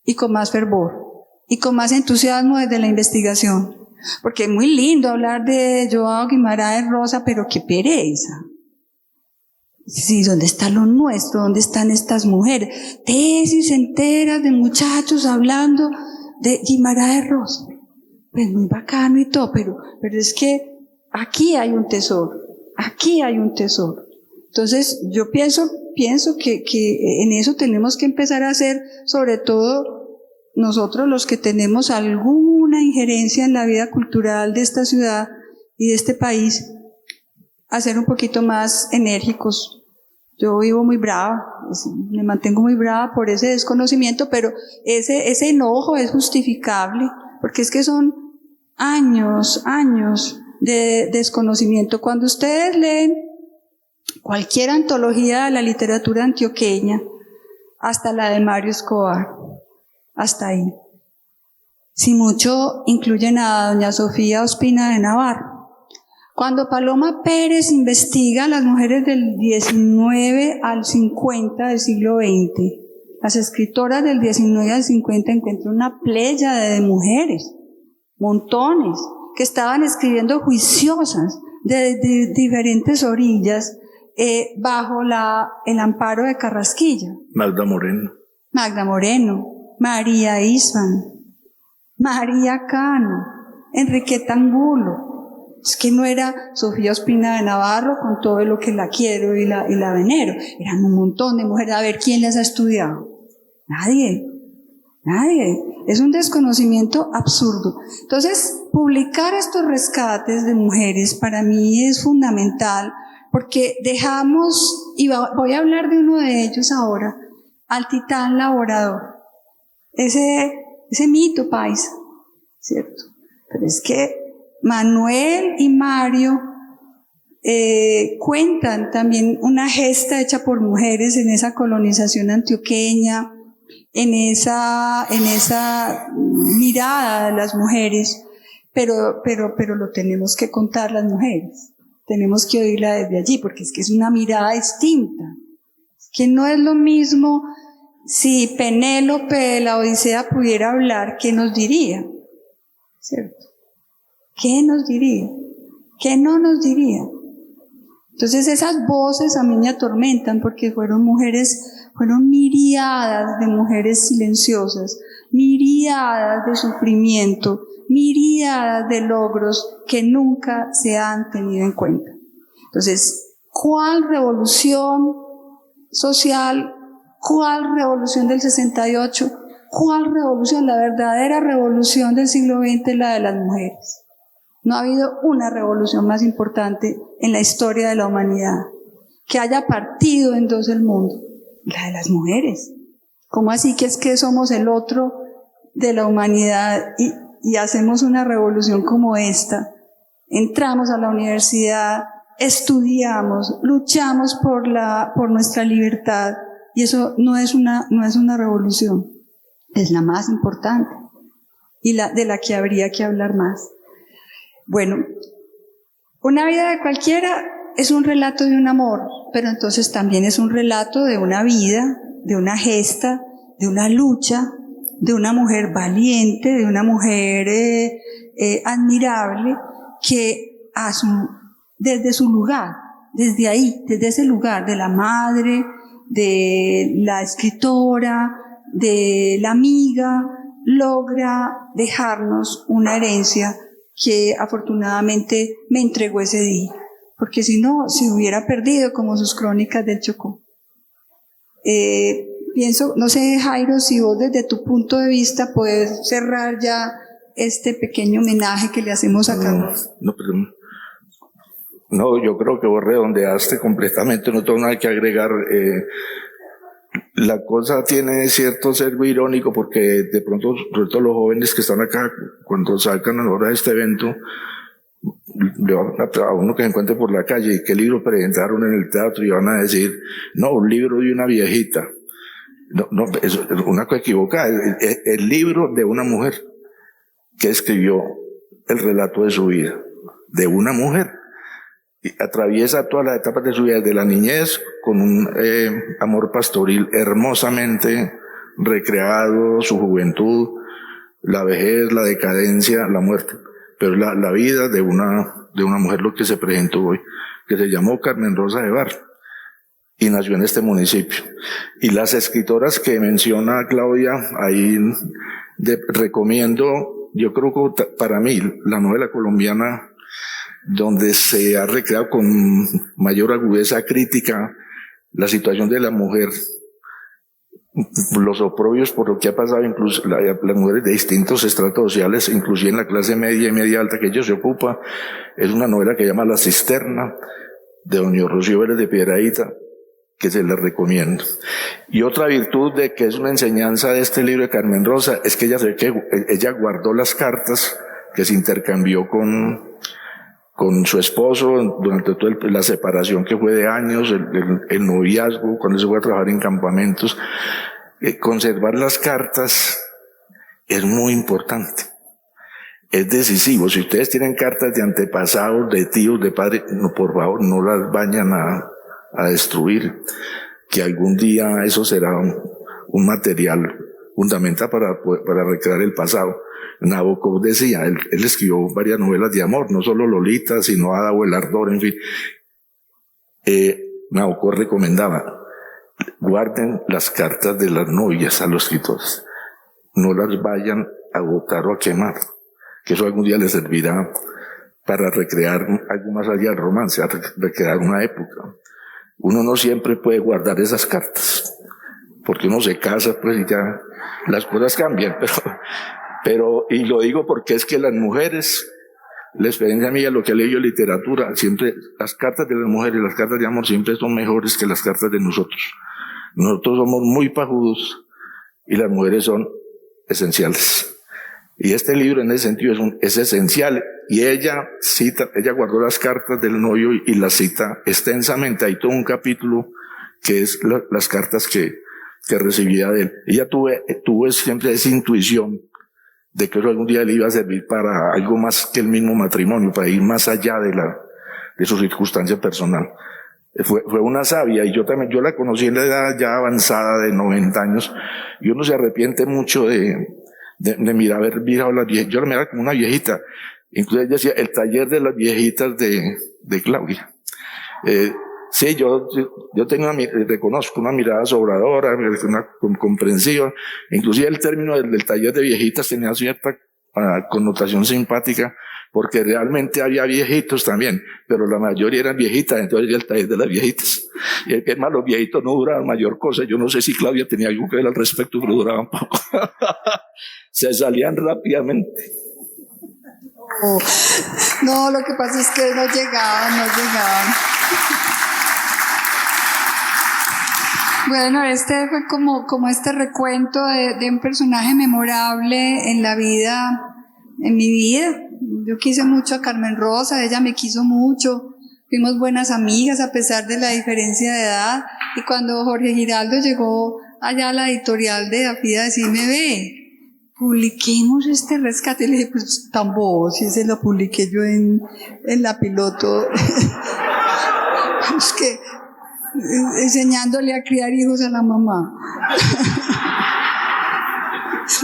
y con más fervor y con más entusiasmo desde la investigación, porque es muy lindo hablar de Joao Guimarães Rosa, pero qué pereza. Sí, ¿dónde está lo nuestro? ¿Dónde están estas mujeres? Tesis enteras de muchachos hablando de Guimarães Rosa. Pues muy bacano y todo, pero es que aquí hay un tesoro. Aquí hay un tesoro. Entonces, yo pienso pienso que en eso tenemos que empezar a hacer, sobre todo nosotros los que tenemos alguna injerencia en la vida cultural de esta ciudad y de este país, a ser un poquito más enérgicos. Yo vivo muy brava, me mantengo muy brava por ese desconocimiento, pero ese enojo es justificable, porque es que son años de desconocimiento. Cuando ustedes leen cualquier antología de la literatura antioqueña, hasta la de Mario Escobar, hasta ahí, si mucho incluyen a doña Sofía Ospina de Navarro. Cuando Paloma Pérez investiga a las mujeres del 19 al 50 del siglo XX, las escritoras del 19 al 50 encuentran una pléyade de mujeres, montones, que estaban escribiendo juiciosas de diferentes orillas bajo el amparo de Carrasquilla. Magda Moreno, María Isfán, María Cano, Enriqueta Angulo. Es que no era Sofía Ospina de Navarro con todo lo que la quiero y la venero. Eran un montón de mujeres. A ver, ¿quién las ha estudiado? Nadie. Es un desconocimiento absurdo. Entonces, publicar estos rescates de mujeres para mí es fundamental, porque dejamos, y voy a hablar de uno de ellos ahora, al titán laborador. Ese mito paisa, ¿cierto? Pero es que Manuel y Mario cuentan también una gesta hecha por mujeres en esa colonización antioqueña, en esa mirada de las mujeres, pero lo tenemos que contar las mujeres, tenemos que oírla desde allí, porque es que es una mirada distinta, que no es lo mismo. Si Penélope de la Odisea pudiera hablar, ¿qué nos diría? ¿Cierto? ¿Qué nos diría? ¿Qué no nos diría? Entonces esas voces a mí me atormentan, porque fueron miriadas de mujeres silenciosas, miriadas de sufrimiento, miriadas de logros que nunca se han tenido en cuenta. Entonces, ¿cuál revolución social? ¿Cuál revolución del 68? ¿Cuál revolución? La verdadera revolución del siglo XX, la de las mujeres. No ha habido una revolución más importante en la historia de la humanidad, que haya partido en dos el mundo, la de las mujeres. ¿Cómo así que es que somos el otro de la humanidad y hacemos una revolución como esta? Entramos a la universidad, estudiamos, luchamos por nuestra libertad, y eso no es una revolución, es la más importante y de la que habría que hablar más. Bueno, una vida de cualquiera es un relato de un amor, pero entonces también es un relato de una vida, de una gesta, de una lucha, de una mujer valiente, de una mujer admirable, que desde su lugar, desde ahí, desde ese lugar de la madre, de la escritora, de la amiga, logra dejarnos una herencia que afortunadamente me entregó ese día, porque si no, se hubiera perdido como sus crónicas del Chocó. Pienso, no sé, Jairo, si vos desde tu punto de vista puedes cerrar ya este pequeño homenaje que le hacemos a Carlos. No, yo creo que vos redondeaste completamente, no tengo nada que agregar. La cosa tiene cierto servo irónico, porque de pronto, sobre todo los jóvenes que están acá, cuando salgan a la hora de este evento, le van a uno que se encuentre por la calle y qué libro presentaron en el teatro, y van a decir, no, un libro de una viejita. No, es una cosa equivocada, el libro de una mujer que escribió el relato de su vida, de una mujer. Y atraviesa todas las etapas de su vida, desde la niñez, con un amor pastoril hermosamente recreado, su juventud, la vejez, la decadencia, la muerte. Pero la vida de una mujer, lo que se presentó hoy, que se llamó Carmen Rosa de Bar, y nació en este municipio. Y las escritoras que menciona Claudia, ahí recomiendo, yo creo que para mí, la novela colombiana, donde se ha recreado con mayor agudeza crítica la situación de la mujer, los oprobios por lo que ha pasado, incluso las mujeres de distintos estratos sociales, inclusive en la clase media y media alta que ellos se ocupa. Es una novela que se llama La Cisterna, de doña Rocío Vélez de Piedrahíta, que se les recomiendo. Y otra virtud de que es una enseñanza de este libro de Carmen Rosa es que ella guardó las cartas que se intercambió con su esposo durante toda la separación, que fue de años, el noviazgo, cuando se fue a trabajar en campamentos. Conservar las cartas es muy importante, es decisivo. Si ustedes tienen cartas de antepasados, de tíos, de padres, no, por favor, no las vayan a destruir, que algún día eso será un material fundamental para recrear el pasado. Nabokov decía, él escribió varias novelas de amor, no solo Lolita, sino Ada o el Ardor, en fin. Nabokov recomendaba: guarden las cartas de las novias a los escritores, no las vayan a botar o a quemar, que eso algún día les servirá para recrear algo más allá del romance, a recrear una época. Uno no siempre puede guardar esas cartas, porque uno se casa, pues, y ya las cosas cambian, pero, y lo digo porque es que las mujeres, la experiencia mía, lo que he leído en literatura, siempre, las cartas de las mujeres, las cartas de amor siempre son mejores que las cartas de nosotros. Nosotros somos muy pajudos y las mujeres son esenciales. Y este libro en ese sentido es esencial. Y ella guardó las cartas del novio y las cita extensamente. Hay todo un capítulo que es las cartas que recibía de él. Ella tuvo siempre esa intuición de que eso algún día le iba a servir para algo más que el mismo matrimonio, para ir más allá de su circunstancia personal. Fue una sabia, y yo la conocí en la edad ya avanzada de 90 años, y uno se arrepiente mucho de haber mirado a las viejitas. Yo la miraba como una viejita. Incluso ella decía, el taller de las viejitas de Claudia. Sí, yo reconozco una mirada sobradora, una comprensiva. Inclusive el término del taller de viejitas tenía cierta connotación simpática, porque realmente había viejitos también, pero la mayoría eran viejitas, entonces era el taller de las viejitas. Y es que más los viejitos no duraban mayor cosa. Yo no sé si Claudia tenía algo que ver al respecto, pero duraban poco. Se salían rápidamente. No, lo que pasa es que no llegaban. Bueno, este fue como este recuento de un personaje memorable en mi vida. Yo quise mucho a Carmen Rosa, ella me quiso mucho, fuimos buenas amigas a pesar de la diferencia de edad, y cuando Jorge Giraldo llegó allá a la editorial de Afida a decirme, ve, publiquemos este rescate, le dije, pues tan bobo, si ese lo publiqué yo en La Piloto, es que enseñándole a criar hijos a la mamá.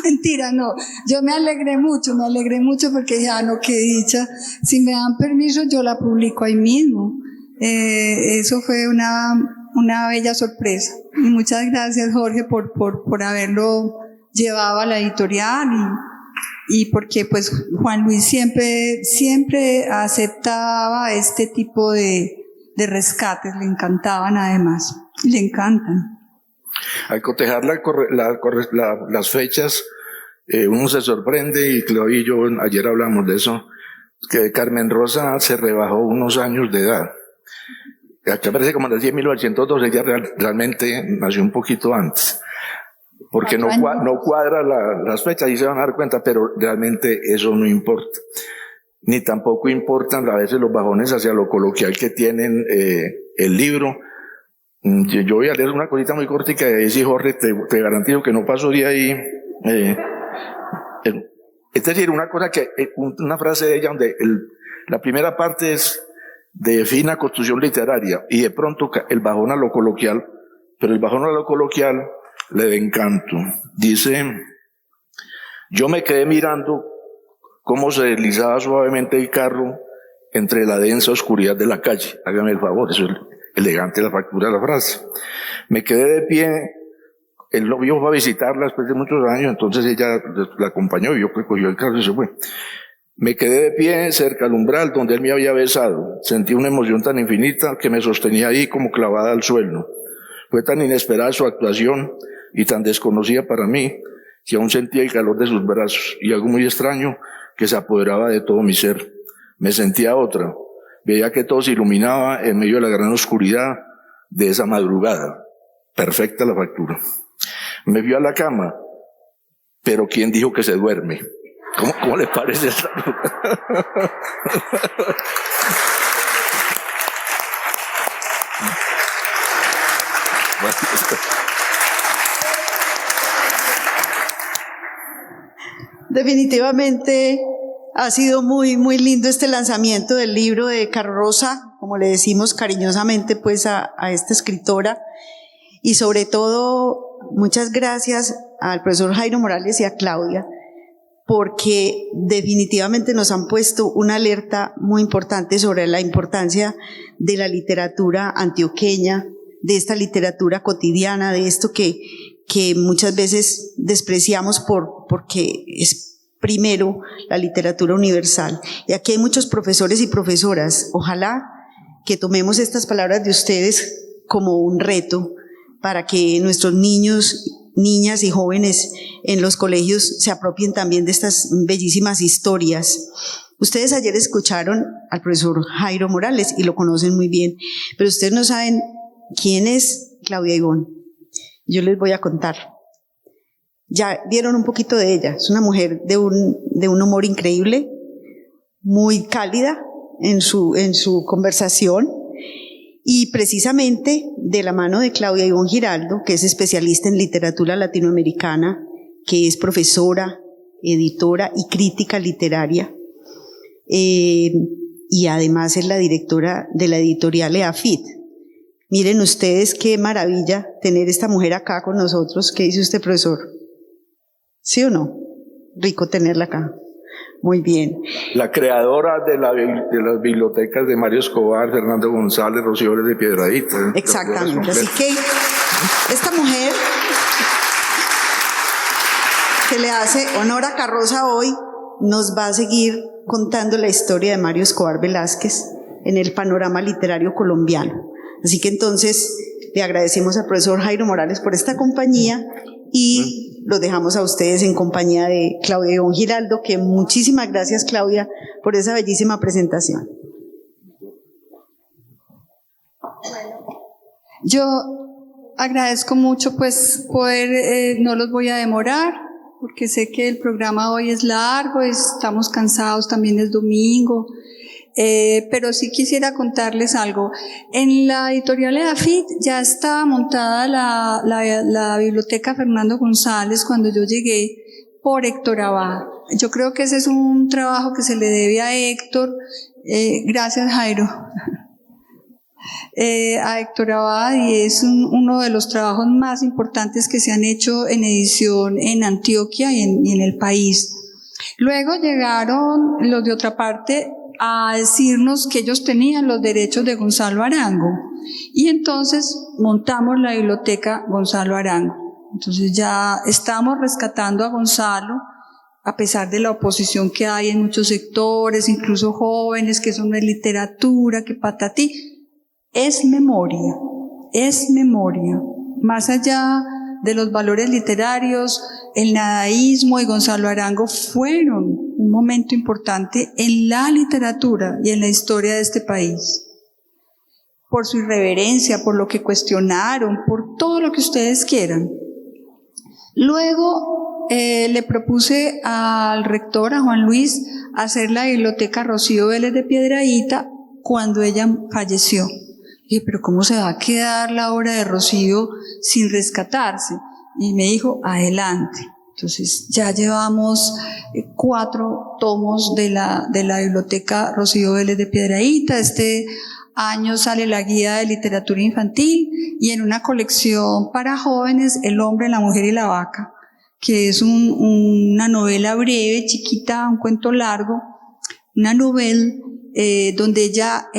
Mentira, no, yo me alegré mucho porque ya no, qué dicha, si me dan permiso yo la publico ahí mismo. Eso fue una bella sorpresa, y muchas gracias, Jorge, por haberlo llevado a la editorial, y porque pues Juan Luis siempre aceptaba este tipo de rescates, le encantaban, además, le encantan. Al cotejar las fechas, uno se sorprende, y Claudia y yo ayer hablamos de eso, que Carmen Rosa se rebajó unos años de edad. Acá parece como decía en 1912, ella realmente nació un poquito antes, porque no cuadra las fechas, y se van a dar cuenta, pero realmente eso no importa. Ni tampoco importan a veces los bajones hacia lo coloquial que tienen el libro. Yo voy a leer una cosita muy cortica de ese, Jorge, te garantizo que no paso de ahí. Es decir, una frase de ella donde la primera parte es de fina construcción literaria, y de pronto el bajón a lo coloquial, pero el bajón a lo coloquial le da encanto. Dice, yo me quedé mirando cómo se deslizaba suavemente el carro entre la densa oscuridad de la calle. Hágame el favor, eso es elegante la factura de la frase. Me quedé de pie, el novio fue a visitarla después de muchos años, entonces ella la acompañó, y yo que cogió el carro y se fue. Me quedé de pie cerca al umbral donde él me había besado. Sentí una emoción tan infinita que me sostenía ahí como clavada al suelo. Fue tan inesperada su actuación y tan desconocida para mí que aún sentía el calor de sus brazos y algo muy extraño que se apoderaba de todo mi ser. Me sentía otra. Veía que todo se iluminaba en medio de la gran oscuridad de esa madrugada. Perfecta la factura. Me vio a la cama, pero ¿quién dijo que se duerme? ¿Cómo le parece esta? Definitivamente ha sido muy, muy lindo este lanzamiento del libro de Carroza, como le decimos cariñosamente pues a esta escritora, y sobre todo muchas gracias al profesor Jairo Morales y a Claudia, porque definitivamente nos han puesto una alerta muy importante sobre la importancia de la literatura antioqueña, de esta literatura cotidiana, de esto que muchas veces despreciamos porque es primero la literatura universal. Y aquí hay muchos profesores y profesoras. Ojalá que tomemos estas palabras de ustedes como un reto para que nuestros niños, niñas y jóvenes en los colegios se apropien también de estas bellísimas historias. Ustedes ayer escucharon al profesor Jairo Morales y lo conocen muy bien, pero ustedes no saben quién es Claudia Ibón. Yo les voy a contar. Ya vieron un poquito de ella. Es una mujer de un humor increíble, muy cálida en su conversación, y precisamente de la mano de Claudia Ibón Giraldo, que es especialista en literatura latinoamericana, que es profesora, editora y crítica literaria, y además es la directora de la editorial EAFIT. Miren ustedes qué maravilla tener esta mujer acá con nosotros. ¿Qué dice usted, profesor? ¿Sí o no? Rico tenerla acá. Muy bien. La creadora de las bibliotecas de Mario Escobar, Fernando González, Rocío Vélez de Piedradita. Exactamente. Así que esta mujer que le hace honor a Carroza hoy nos va a seguir contando la historia de Mario Escobar Velázquez en el panorama literario colombiano. Así que entonces le agradecemos al profesor Jairo Morales por esta compañía y los dejamos a ustedes en compañía de Claudia Ibón Giraldo, que muchísimas gracias, Claudia, por esa bellísima presentación. Yo agradezco mucho pues poder, no los voy a demorar, porque sé que el programa hoy es largo, estamos cansados, también es domingo. Pero sí quisiera contarles algo. En la editorial EAFIT ya estaba montada la biblioteca Fernando González cuando yo llegué por Héctor Abad. Yo creo que ese es un trabajo que se le debe a Héctor. Gracias, Jairo. A Héctor Abad, y es uno de los trabajos más importantes que se han hecho en edición en Antioquia y en el país. Luego llegaron los de otra parte a decirnos que ellos tenían los derechos de Gonzalo Arango, y entonces montamos la biblioteca Gonzalo Arango. Entonces ya estamos rescatando a Gonzalo, a pesar de la oposición que hay en muchos sectores, incluso jóvenes, que eso no es literatura, que patatí. Es memoria, más allá de los valores literarios. El nadaísmo y Gonzalo Arango fueron un momento importante en la literatura y en la historia de este país, por su irreverencia, por lo que cuestionaron, por todo lo que ustedes quieran. Luego le propuse al rector, a Juan Luis, hacer la biblioteca Rocío Vélez de Piedradita cuando ella falleció. Y dije, pero ¿cómo se va a quedar la obra de Rocío sin rescatarse? Y me dijo, adelante. Entonces ya llevamos 4 tomos de la biblioteca Rocío Vélez de Piedradita. Este año sale la guía de literatura infantil, y en una colección para jóvenes, El hombre, la mujer y la vaca, que es una novela breve, chiquita, un cuento largo, una novela donde ella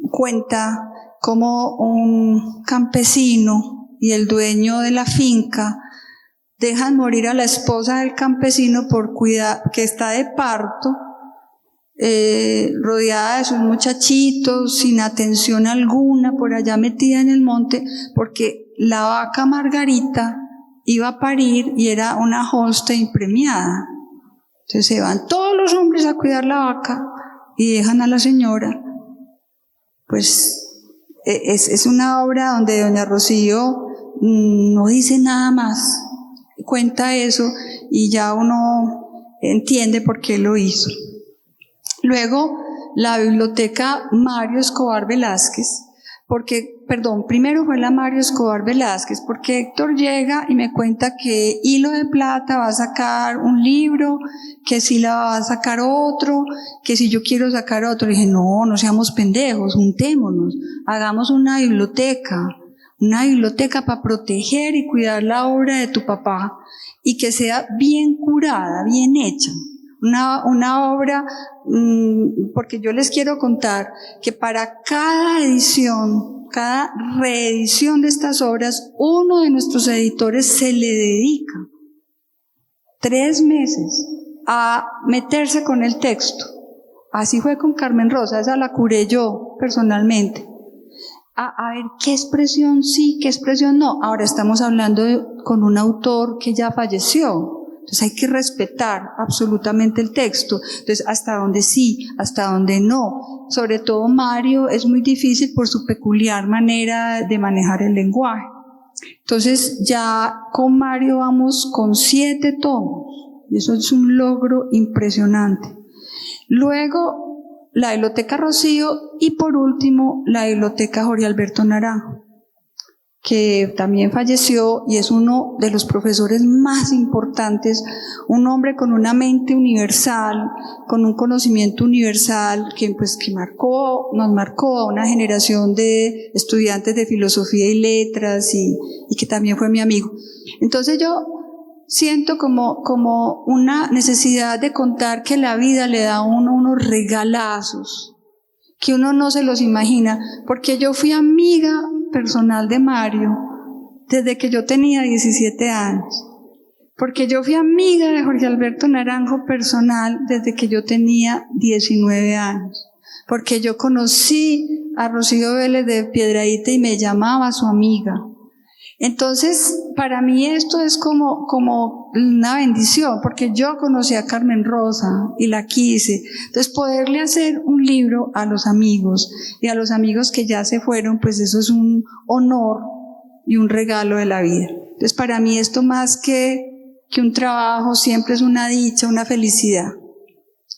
cuenta cómo un campesino y el dueño de la finca dejan morir a la esposa del campesino por cuidar, que está de parto, rodeada de sus muchachitos, sin atención alguna, por allá metida en el monte, porque la vaca Margarita iba a parir y era una Holstein premiada. Entonces se van todos los hombres a cuidar la vaca y dejan a la señora. Pues es una obra donde doña Rocío no dice nada más, cuenta eso y ya uno entiende por qué lo hizo. Luego, la biblioteca Mario Escobar Velázquez, primero fue la Mario Escobar Velázquez, porque Héctor llega y me cuenta que Hilo de Plata va a sacar un libro, que si la va a sacar otro, que si yo quiero sacar otro. Le dije, no seamos pendejos, juntémonos, hagamos una biblioteca para proteger y cuidar la obra de tu papá y que sea bien curada, bien hecha. Una obra, porque yo les quiero contar que para cada edición, cada reedición de estas obras, uno de nuestros editores se le dedica 3 meses a meterse con el texto. Así fue con Carmen Rosa, esa la curé yo personalmente. A ver qué expresión sí, qué expresión no. Ahora estamos hablando con un autor que ya falleció. Entonces hay que respetar absolutamente el texto. Entonces hasta donde sí, hasta donde no. Sobre todo Mario es muy difícil por su peculiar manera de manejar el lenguaje. Entonces ya con Mario vamos con 7 tomos. Y eso es un logro impresionante. Luego la Biblioteca Rocío y por último la Biblioteca Jorge Alberto Naranjo, que también falleció y es uno de los profesores más importantes, un hombre con una mente universal, con un conocimiento universal que nos marcó a una generación de estudiantes de filosofía y letras y que también fue mi amigo. Entonces yo siento como una necesidad de contar que la vida le da a uno unos regalazos que uno no se los imagina, porque yo fui amiga personal de Mario desde que yo tenía 17 años, porque yo fui amiga de Jorge Alberto Naranjo personal desde que yo tenía 19 años, porque yo conocí a Rocío Vélez de Piedrahíta y me llamaba su amiga. Entonces, para mí esto es como una bendición, porque yo conocí a Carmen Rosa y la quise. Entonces, poderle hacer un libro a los amigos y a los amigos que ya se fueron, pues eso es un honor y un regalo de la vida. Entonces, para mí esto más que un trabajo siempre es una dicha, una felicidad.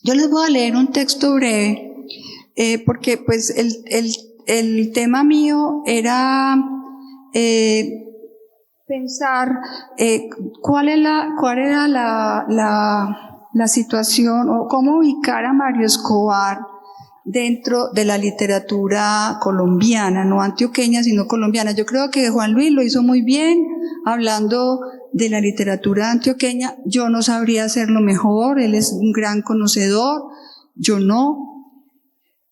Yo les voy a leer un texto breve, porque pues el tema mío era pensar cuál era la situación o cómo ubicar a Mario Escobar dentro de la literatura colombiana, no antioqueña, sino colombiana. Yo creo que Juan Luis lo hizo muy bien hablando de la literatura antioqueña. Yo no sabría hacerlo mejor, él es un gran conocedor, yo no.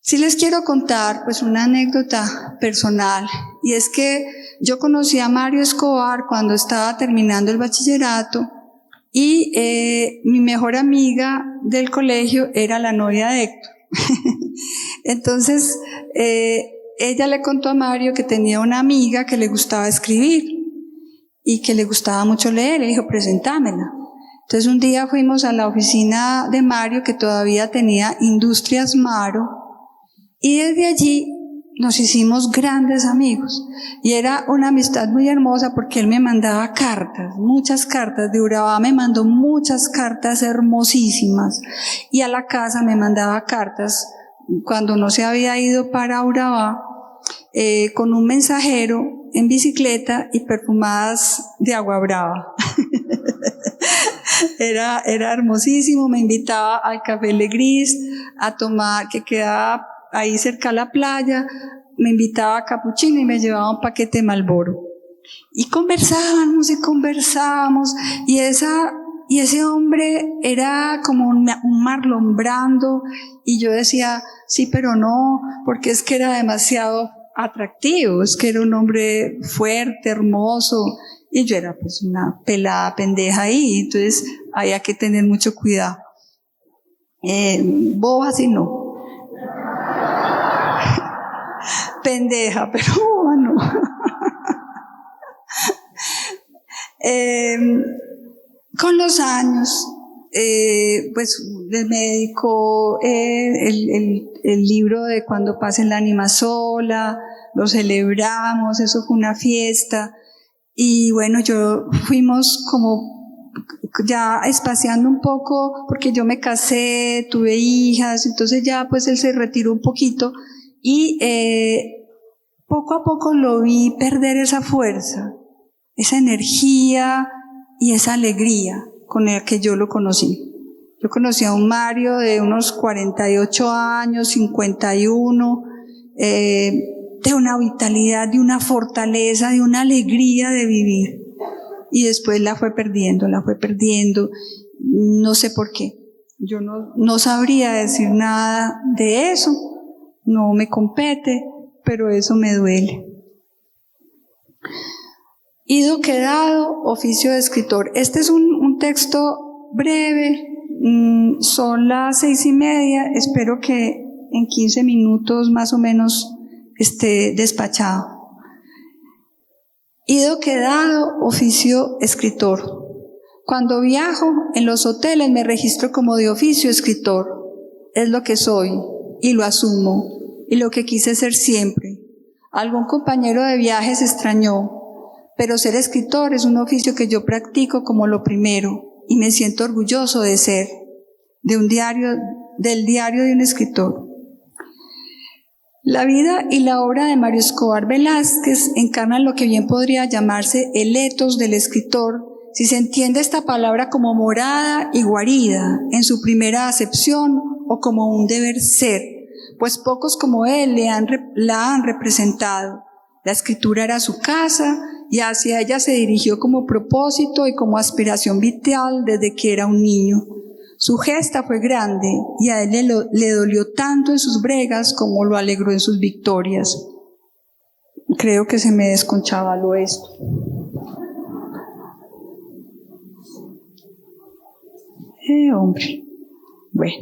Sí les quiero contar pues una anécdota personal, y es que yo conocí a Mario Escobar cuando estaba terminando el bachillerato y mi mejor amiga del colegio era la novia de Héctor. Entonces ella le contó a Mario que tenía una amiga que le gustaba escribir y que le gustaba mucho leer. Le dijo, presentámela. Entonces un día fuimos a la oficina de Mario, que todavía tenía Industrias Maro, y desde allí nos hicimos grandes amigos. Y era una amistad muy hermosa porque él me mandaba cartas, muchas cartas. De Urabá me mandó muchas cartas hermosísimas. Y a la casa me mandaba cartas cuando no se había ido para Urabá, con un mensajero en bicicleta y perfumadas de agua brava. Era hermosísimo. Me invitaba al Café Legris a tomar, que quedaba ahí cerca a la playa, me invitaba a capuchino y me llevaba un paquete de Marlboro. Y conversábamos, y ese hombre era como un Marlon Brando, y yo decía, sí, pero no, porque es que era demasiado atractivo, es que era un hombre fuerte, hermoso, y yo era pues una pelada pendeja ahí, entonces había que tener mucho cuidado. Boba sí no. Pendeja, pero boba no. Con los años, pues me dedicó el libro de Cuando pase el ánima sola, lo celebramos, eso fue una fiesta, y bueno, fuimos como ya espaciando un poco, porque yo me casé, tuve hijas, entonces ya pues él se retiró un poquito, y poco a poco lo vi perder esa fuerza, esa energía y esa alegría con la que yo lo conocí. Yo conocí a un Mario de unos 48 años, 51, de una vitalidad, de una fortaleza, de una alegría de vivir. Y después la fue perdiendo, no sé por qué. Yo no sabría decir nada de eso, no me compete, pero eso me duele. Ido quedado, oficio de escritor. Este es un texto breve, son las 6:30, espero que en 15 minutos más o menos esté despachado. Ido quedado, oficio escritor. Cuando viajo en los hoteles me registro como de oficio escritor. Es lo que soy y lo asumo y lo que quise ser siempre. Algún compañero de viajes extrañó, pero ser escritor es un oficio que yo practico como lo primero y me siento orgulloso de ser, del diario de un escritor. La vida y la obra de Mario Escobar Velázquez encarnan lo que bien podría llamarse el etos del escritor, si se entiende esta palabra como morada y guarida en su primera acepción o como un deber ser, pues pocos como él la han representado. La escritura era su casa y hacia ella se dirigió como propósito y como aspiración vital desde que era un niño. Su gesta fue grande y a él le dolió tanto en sus bregas como lo alegró en sus victorias. Creo que se me desconchavaló esto. Hombre. Bueno,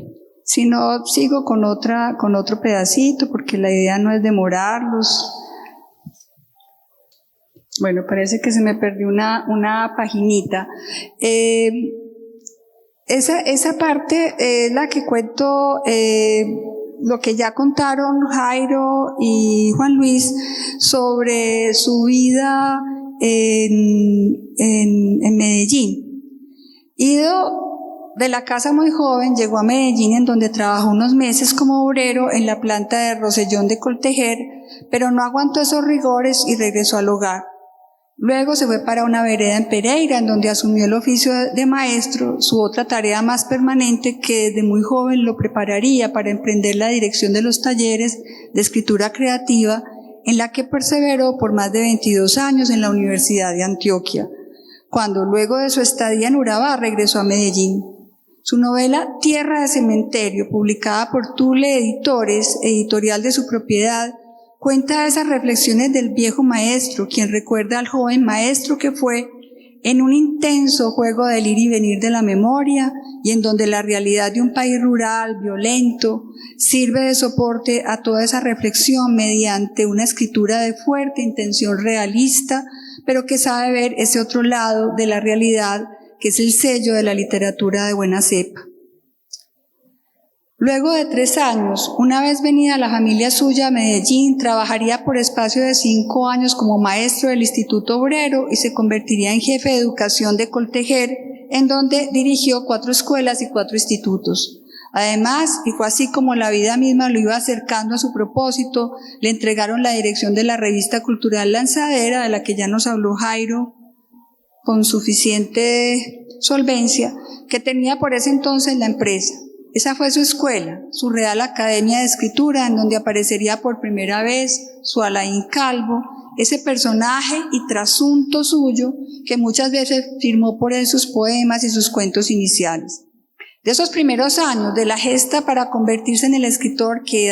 si no, sigo con otro pedacito porque la idea no es demorarlos. Bueno, parece que se me perdió una paginita. Esa parte es la que cuento, lo que ya contaron Jairo y Juan Luis sobre su vida en Medellín. Ido de la casa muy joven, llegó a Medellín, en donde trabajó unos meses como obrero en la planta de Rosellón de Coltejer, pero no aguantó esos rigores y regresó al hogar. Luego se fue para una vereda en Pereira, en donde asumió el oficio de maestro, su otra tarea más permanente que desde muy joven lo prepararía para emprender la dirección de los talleres de escritura creativa, en la que perseveró por más de 22 años en la Universidad de Antioquia, cuando luego de su estadía en Urabá regresó a Medellín. Su novela Tierra de Cementerio, publicada por Tule Editores, editorial de su propiedad, cuenta esas reflexiones del viejo maestro, quien recuerda al joven maestro que fue en un intenso juego del ir y venir de la memoria y en donde la realidad de un país rural, violento, sirve de soporte a toda esa reflexión mediante una escritura de fuerte intención realista, pero que sabe ver ese otro lado de la realidad que es el sello de la literatura de buena cepa. Luego de 3 años, una vez venida la familia suya a Medellín, trabajaría por espacio de 5 años como maestro del Instituto Obrero y se convertiría en jefe de educación de Coltejer, en donde dirigió 4 escuelas y 4 institutos. Además, y fue así como la vida misma lo iba acercando a su propósito, le entregaron la dirección de la revista cultural Lanzadera, de la que ya nos habló Jairo, con suficiente solvencia, que tenía por ese entonces la empresa. Esa fue su escuela, su Real Academia de Escritura, en donde aparecería por primera vez su Alain Calvo, ese personaje y trasunto suyo que muchas veces firmó por él sus poemas y sus cuentos iniciales. De esos primeros años, de la gesta para convertirse en el escritor que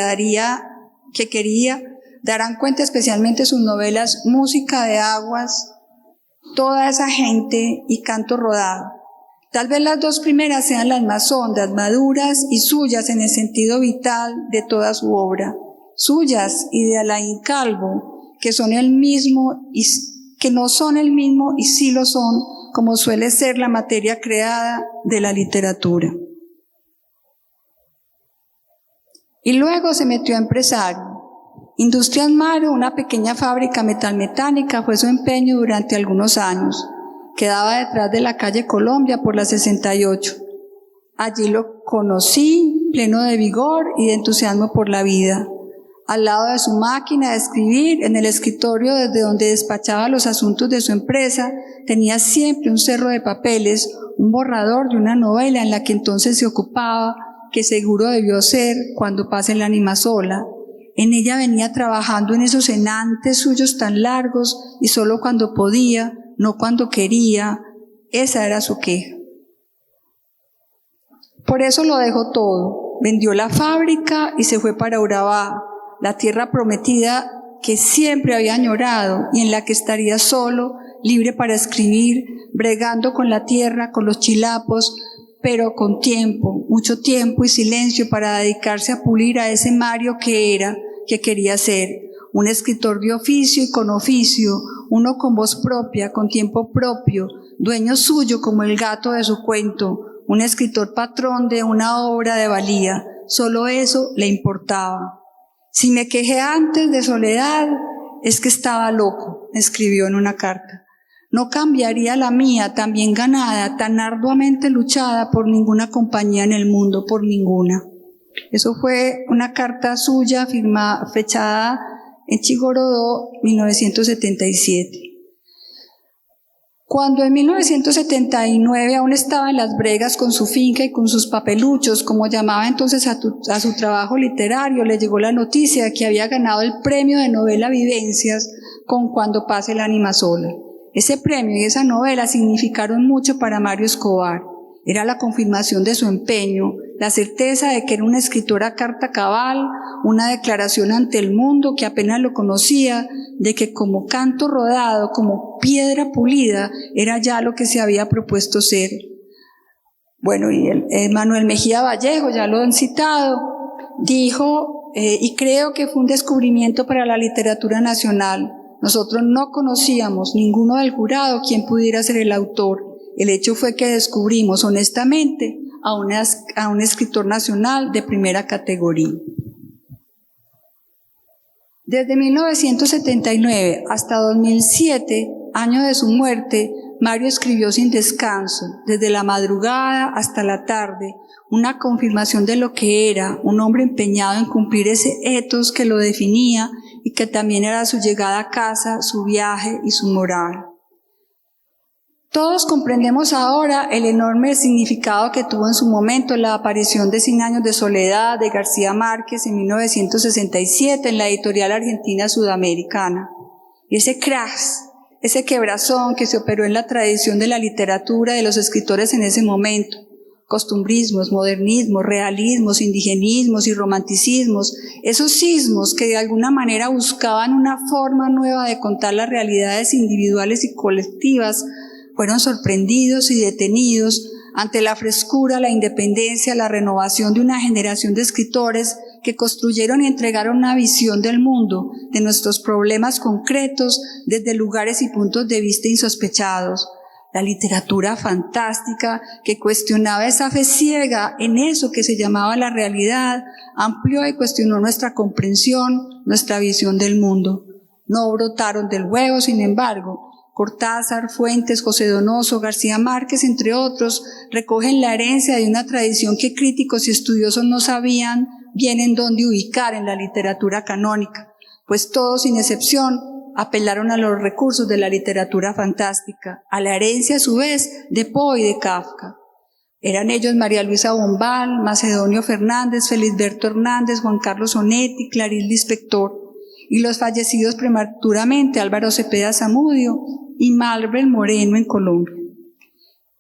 quería, darán cuenta especialmente sus novelas Música de Aguas, Toda esa gente y Canto Rodado. Tal vez las dos primeras sean las más hondas, maduras y suyas en el sentido vital de toda su obra. Suyas y de Alain Calvo, que son el mismo y que no son el mismo y sí lo son, como suele ser la materia creada de la literatura. Y luego se metió a empresario. Industrias Maro, una pequeña fábrica metalmecánica, fue su empeño durante algunos años. Quedaba detrás de la calle Colombia por la 68. Allí lo conocí, pleno de vigor y de entusiasmo por la vida. Al lado de su máquina de escribir, en el escritorio desde donde despachaba los asuntos de su empresa, tenía siempre un cerro de papeles, un borrador de una novela en la que entonces se ocupaba, que seguro debió ser Cuando pase la ánima sola. En ella venía trabajando en esos enantes suyos tan largos y solo cuando podía, no cuando quería. Esa era su queja. Por eso lo dejó todo. Vendió la fábrica y se fue para Urabá, la tierra prometida que siempre había añorado y en la que estaría solo, libre para escribir, bregando con la tierra, con los chilapos, pero con tiempo, mucho tiempo y silencio para dedicarse a pulir a ese Mario que era, que quería ser, un escritor de oficio y con oficio, uno con voz propia, con tiempo propio, dueño suyo como el gato de su cuento, un escritor patrón de una obra de valía. Solo eso le importaba. Si me quejé antes de soledad, es que estaba loco, escribió en una carta. No cambiaría la mía, tan bien ganada, tan arduamente luchada por ninguna compañía en el mundo, por ninguna. Eso fue una carta suya fechada en Chigorodó, 1977. Cuando en 1979 aún estaba en las bregas con su finca y con sus papeluchos, como llamaba entonces a su trabajo literario, le llegó la noticia de que había ganado el premio de novela Vivencias con Cuando pase la ánima sola. Ese premio y esa novela significaron mucho para Mario Escobar. Era la confirmación de su empeño, la certeza de que era una escritora carta cabal, una declaración ante el mundo que apenas lo conocía, de que como canto rodado, como piedra pulida, era ya lo que se había propuesto ser. Bueno, y Manuel Mejía Vallejo, ya lo han citado, dijo, y creo que fue un descubrimiento para la literatura nacional. Nosotros no conocíamos ninguno del jurado quien pudiera ser el autor. El hecho fue que descubrimos honestamente a un escritor nacional de primera categoría. Desde 1979 hasta 2007, año de su muerte, Mario escribió sin descanso, desde la madrugada hasta la tarde, una confirmación de lo que era, un hombre empeñado en cumplir ese ethos que lo definía y que también era su llegada a casa, su viaje y su moral. Todos comprendemos ahora el enorme significado que tuvo en su momento la aparición de 100 años de soledad de García Márquez en 1967 en la editorial argentina Sudamericana. Y ese crash, ese quebrazón que se operó en la tradición de la literatura de los escritores en ese momento, costumbrismos, modernismos, realismos, indigenismos y romanticismos, esos sismos que de alguna manera buscaban una forma nueva de contar las realidades individuales y colectivas, fueron sorprendidos y detenidos ante la frescura, la independencia, la renovación de una generación de escritores que construyeron y entregaron una visión del mundo, de nuestros problemas concretos, desde lugares y puntos de vista insospechados. La literatura fantástica que cuestionaba esa fe ciega en eso que se llamaba la realidad, amplió y cuestionó nuestra comprensión, nuestra visión del mundo. No brotaron del huevo, sin embargo. Cortázar, Fuentes, José Donoso, García Márquez, entre otros, recogen la herencia de una tradición que críticos y estudiosos no sabían bien en dónde ubicar en la literatura canónica, pues todos, sin excepción, apelaron a los recursos de la literatura fantástica, a la herencia a su vez de Poe y de Kafka. Eran ellos María Luisa Bombal, Macedonio Fernández, Felisberto Hernández, Juan Carlos Onetti, Clarice Lispector, y los fallecidos prematuramente Álvaro Cepeda Zamudio y Malbel Moreno en Colombia.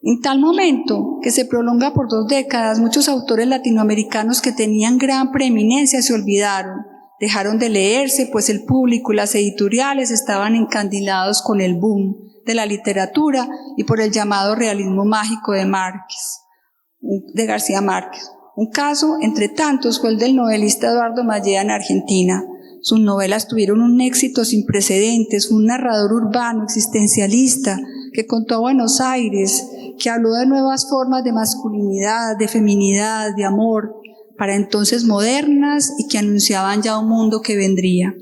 En tal momento, que se prolonga por 2 décadas, muchos autores latinoamericanos que tenían gran preeminencia se olvidaron, dejaron de leerse, pues el público y las editoriales estaban encandilados con el boom, de la literatura y por el llamado realismo mágico de García Márquez. Un caso, entre tantos, fue el del novelista Eduardo Mallea en Argentina. Sus novelas tuvieron un éxito sin precedentes, un narrador urbano, existencialista, que contó a Buenos Aires, que habló de nuevas formas de masculinidad, de feminidad, de amor, para entonces modernas y que anunciaban ya un mundo que vendría.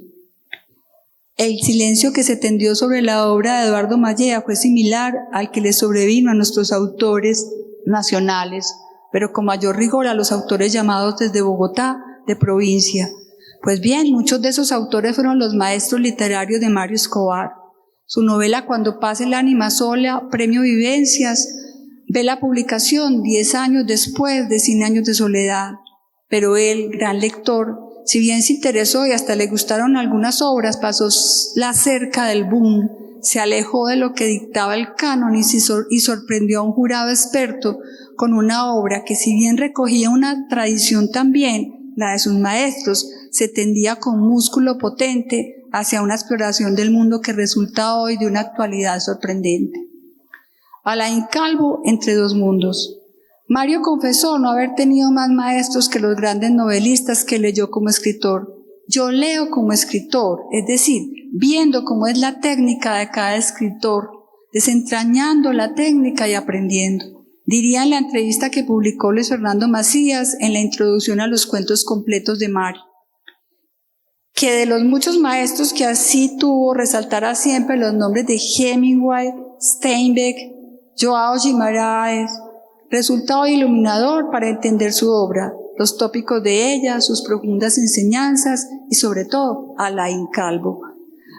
El silencio que se tendió sobre la obra de Eduardo Mallea fue similar al que le sobrevino a nuestros autores nacionales, pero con mayor rigor a los autores llamados desde Bogotá, de provincia. Pues bien, muchos de esos autores fueron los maestros literarios de Mario Escobar. Su novela Cuando pase el ánima sola, premio Vivencias, ve la publicación 10 años después de 100 años de soledad. Pero él, gran lector, si bien se interesó y hasta le gustaron algunas obras, pasó la cerca del boom, se alejó de lo que dictaba el canon y sorprendió a un jurado experto con una obra que, si bien recogía una tradición también, la de sus maestros, se tendía con músculo potente hacia una exploración del mundo que resulta hoy de una actualidad sorprendente. Alain Calvo, Entre dos mundos. Mario confesó no haber tenido más maestros que los grandes novelistas que leyó como escritor. Yo leo como escritor, es decir, viendo cómo es la técnica de cada escritor, desentrañando la técnica y aprendiendo. Diría en la entrevista que publicó Luis Fernando Macías en la introducción a los cuentos completos de Mario, que de los muchos maestros que así tuvo, resaltará siempre los nombres de Hemingway, Steinbeck, Joao Guimarães. Resulta hoy iluminador para entender su obra, los tópicos de ella, sus profundas enseñanzas y sobre todo Alain Calvo.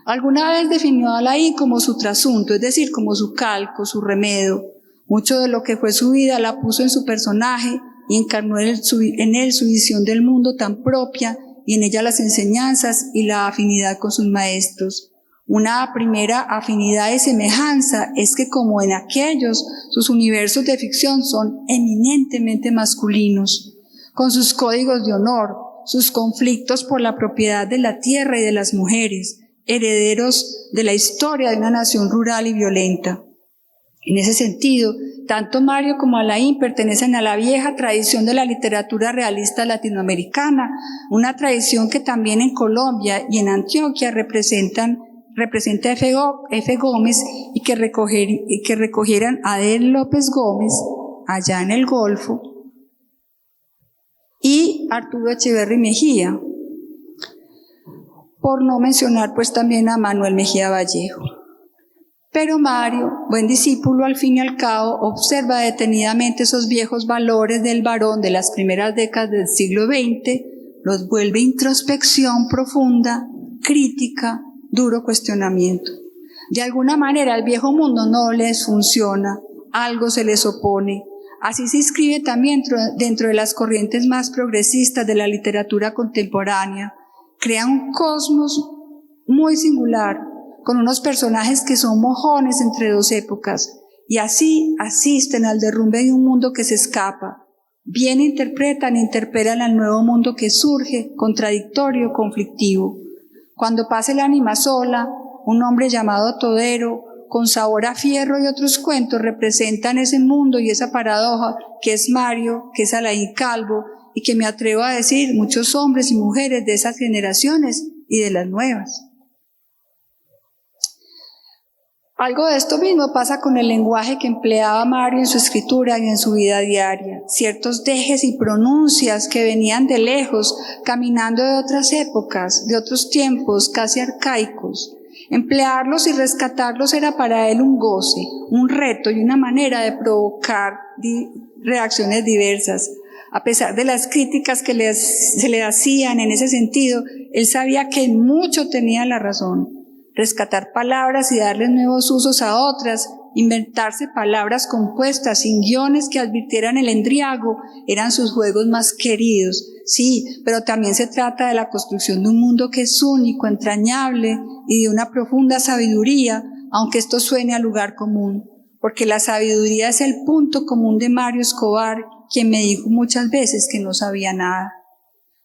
Alguna vez definió a Alain como su trasunto, es decir, como su calco, su remedo. Mucho de lo que fue su vida la puso en su personaje y encarnó en él su visión del mundo tan propia y en ella las enseñanzas y la afinidad con sus maestros. Una primera afinidad y semejanza es que, como en aquellos, sus universos de ficción son eminentemente masculinos, con sus códigos de honor, sus conflictos por la propiedad de la tierra y de las mujeres, herederos de la historia de una nación rural y violenta. En ese sentido, tanto Mario como Alain pertenecen a la vieja tradición de la literatura realista latinoamericana, una tradición que también en Colombia y en Antioquia representa F. Gómez y que recogieran a Adel López Gómez allá en el Golfo y Arturo Echeverry Mejía, por no mencionar pues también a Manuel Mejía Vallejo. Pero Mario, buen discípulo al fin y al cabo, observa detenidamente esos viejos valores del varón de las primeras décadas del siglo XX, los vuelve introspección profunda, crítica, duro cuestionamiento. De alguna manera el viejo mundo no les funciona, algo se les opone. Así se inscribe también dentro de las corrientes más progresistas de la literatura contemporánea. Crea un cosmos muy singular, con unos personajes que son mojones entre dos épocas, y así asisten al derrumbe de un mundo que se escapa. Bien interpelan al nuevo mundo que surge, contradictorio, conflictivo. Cuando pase el ánima sola, un hombre llamado Todero, con sabor a fierro y otros cuentos, representan ese mundo y esa paradoja que es Mario, que es Alain Calvo, y que me atrevo a decir muchos hombres y mujeres de esas generaciones y de las nuevas. Algo de esto mismo pasa con el lenguaje que empleaba Mario en su escritura y en su vida diaria. Ciertos dejes y pronuncias que venían de lejos, caminando de otras épocas, de otros tiempos casi arcaicos. Emplearlos y rescatarlos era para él un goce, un reto y una manera de provocar reacciones diversas. A pesar de las críticas que se le hacían en ese sentido, él sabía que en mucho tenía la razón. Rescatar palabras y darles nuevos usos a otras, inventarse palabras compuestas sin guiones que advirtieran el endriago, eran sus juegos más queridos. Sí, pero también se trata de la construcción de un mundo que es único, entrañable y de una profunda sabiduría, aunque esto suene a lugar común, porque la sabiduría es el punto común de Mario Escobar, quien me dijo muchas veces que no sabía nada.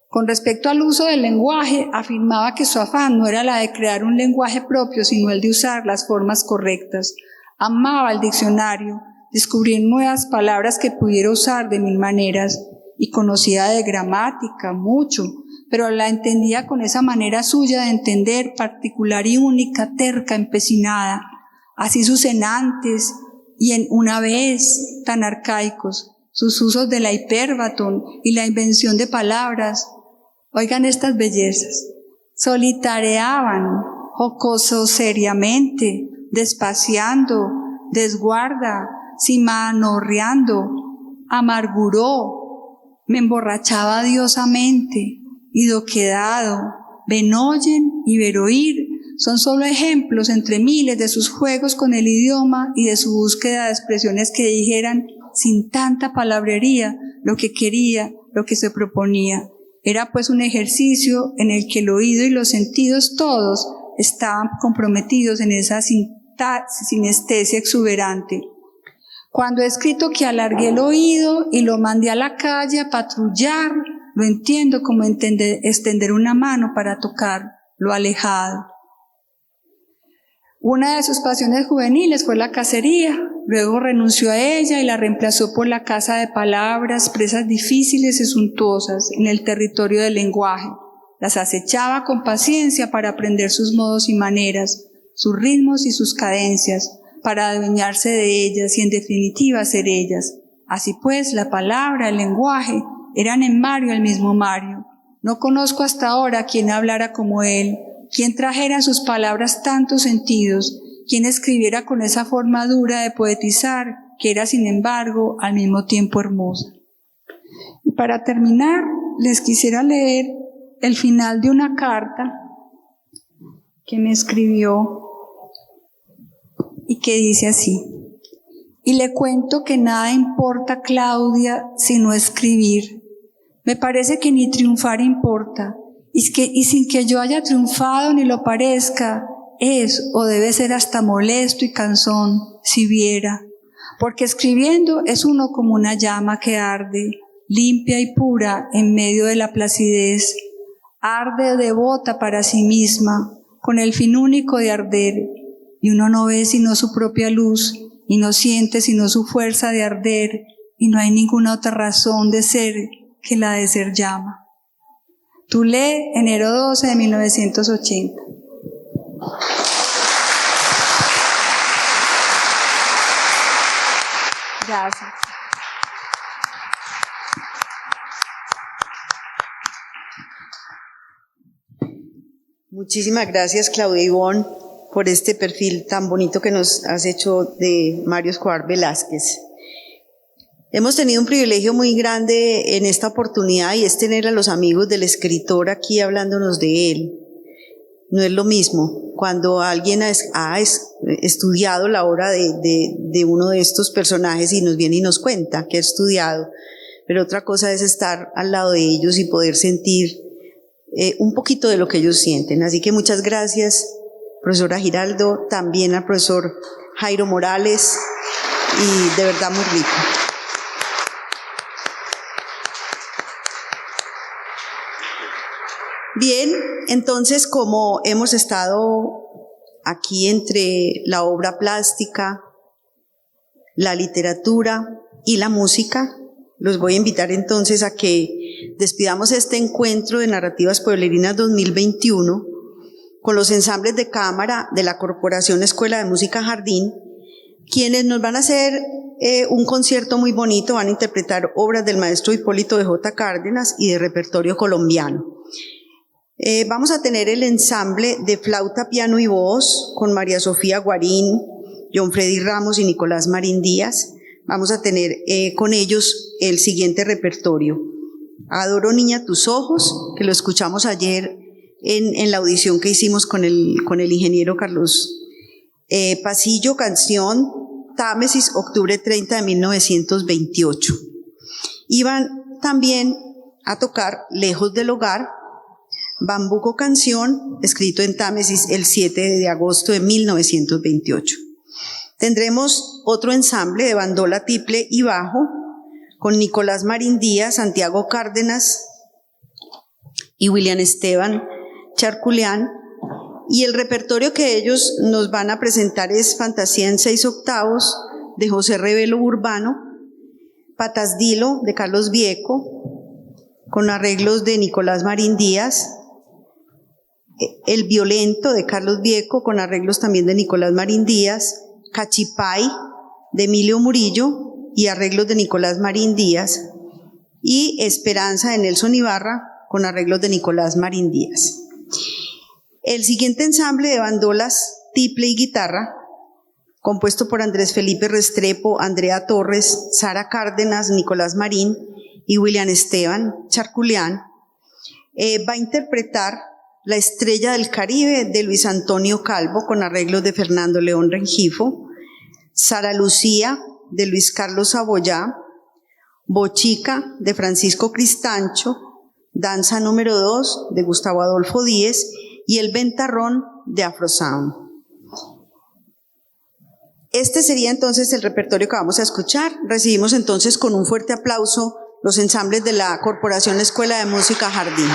Con respecto al uso del lenguaje, afirmaba que su afán no era la de crear un lenguaje propio, sino el de usar las formas correctas. Amaba el diccionario, descubrir nuevas palabras que pudiera usar de 1000 maneras, y conocía de gramática mucho, pero la entendía con esa manera suya de entender, particular y única, terca, empecinada. Así sus enantes y en una vez tan arcaicos, sus usos de la hipérbaton y la invención de palabras. Oigan estas bellezas. Solitareaban, jocoso seriamente, despaciando, desguarda, simanorreando, amarguró, me emborrachaba diosamente, idoquedado, venoyen y veroír son solo ejemplos entre miles de sus juegos con el idioma y de su búsqueda de expresiones que dijeran sin tanta palabrería lo que quería, lo que se proponía. Era pues un ejercicio en el que el oído y los sentidos todos estaban comprometidos en esa sinestesia exuberante. Cuando he escrito que alargué el oído y lo mandé a la calle a patrullar, lo entiendo como extender una mano para tocar lo alejado. Una de sus pasiones juveniles fue la cacería. Luego renunció a ella y la reemplazó por la caza de palabras, presas difíciles y suntuosas en el territorio del lenguaje. Las acechaba con paciencia para aprender sus modos y maneras, sus ritmos y sus cadencias, para adueñarse de ellas y en definitiva ser ellas. Así pues, la palabra, el lenguaje, eran en Mario el mismo Mario. No conozco hasta ahora quien hablara como él, quien trajera en sus palabras tantos sentidos, quien escribiera con esa forma dura de poetizar, que era sin embargo al mismo tiempo hermosa. Y para terminar, les quisiera leer el final de una carta que me escribió y que dice así: y le cuento que nada importa, Claudia, sino escribir. Me parece que ni triunfar importa, y sin que yo haya triunfado ni lo parezca, es o debe ser hasta molesto y cansón, si viera, porque escribiendo es uno como una llama que arde, limpia y pura en medio de la placidez, arde devota para sí misma, con el fin único de arder, y uno no ve sino su propia luz, y no siente sino su fuerza de arder, y no hay ninguna otra razón de ser que la de ser llama. Tulé, enero 12 de 1980. Gracias. Muchísimas gracias, Claudia Ivonne, por este perfil tan bonito que nos has hecho de Mario Escobar Velázquez. Hemos tenido un privilegio muy grande en esta oportunidad y es tener a los amigos del escritor aquí hablándonos de él. No es lo mismo cuando alguien ha estudiado la obra de uno de estos personajes y nos viene y nos cuenta que ha estudiado, pero otra cosa es estar al lado de ellos y poder sentir un poquito de lo que ellos sienten. Así que muchas gracias, profesora Giraldo, también al profesor Jairo Morales, y de verdad muy rico. Bien, entonces como hemos estado aquí entre la obra plástica, la literatura y la música, los voy a invitar entonces a que despidamos este encuentro de Narrativas Pueblerinas 2021 con los ensambles de cámara de la Corporación Escuela de Música Jardín, quienes nos van a hacer un concierto muy bonito, van a interpretar obras del maestro Hipólito de J. Cárdenas y de repertorio colombiano. Vamos a tener el ensamble de flauta, piano y voz con María Sofía Guarín, John Freddy Ramos y Nicolás Marín Díaz. Vamos a tener con ellos el siguiente repertorio: Adoro Niña tus ojos, que lo escuchamos ayer en la audición que hicimos con el ingeniero Carlos. Pasillo, canción, Támesis, octubre 30 de 1928. Iban también a tocar Lejos del Hogar, Bambuco, canción, escrito en Támesis el 7 de agosto de 1928. Tendremos otro ensamble de bandola, tiple y bajo con Nicolás Marín Díaz, Santiago Cárdenas, y William Esteban Charculián. Y el repertorio que ellos nos van a presentar es Fantasía en 6/8 de José Revelo Urbano, Patasdilo de Carlos Vieco, con arreglos de Nicolás Marín Díaz, El Violento de Carlos Vieco, con arreglos también de Nicolás Marín Díaz, Cachipay de Emilio Murillo y arreglos de Nicolás Marín Díaz, y Esperanza de Nelson Ibarra, con arreglos de Nicolás Marín Díaz. El siguiente ensamble de bandolas, tiple y guitarra, compuesto por Andrés Felipe Restrepo, Andrea Torres, Sara Cárdenas, Nicolás Marín y William Esteban Charculián, va a interpretar La Estrella del Caribe de Luis Antonio Calvo, con arreglos de Fernando León Rengifo, Sara Lucía de Luis Carlos Saboyá, Bochica de Francisco Cristancho, Danza número 2 de Gustavo Adolfo Díez y El Ventarrón de Afrosound. Este sería entonces el repertorio que vamos a escuchar. Recibimos entonces con un fuerte aplauso los ensambles de la Corporación Escuela de Música Jardín.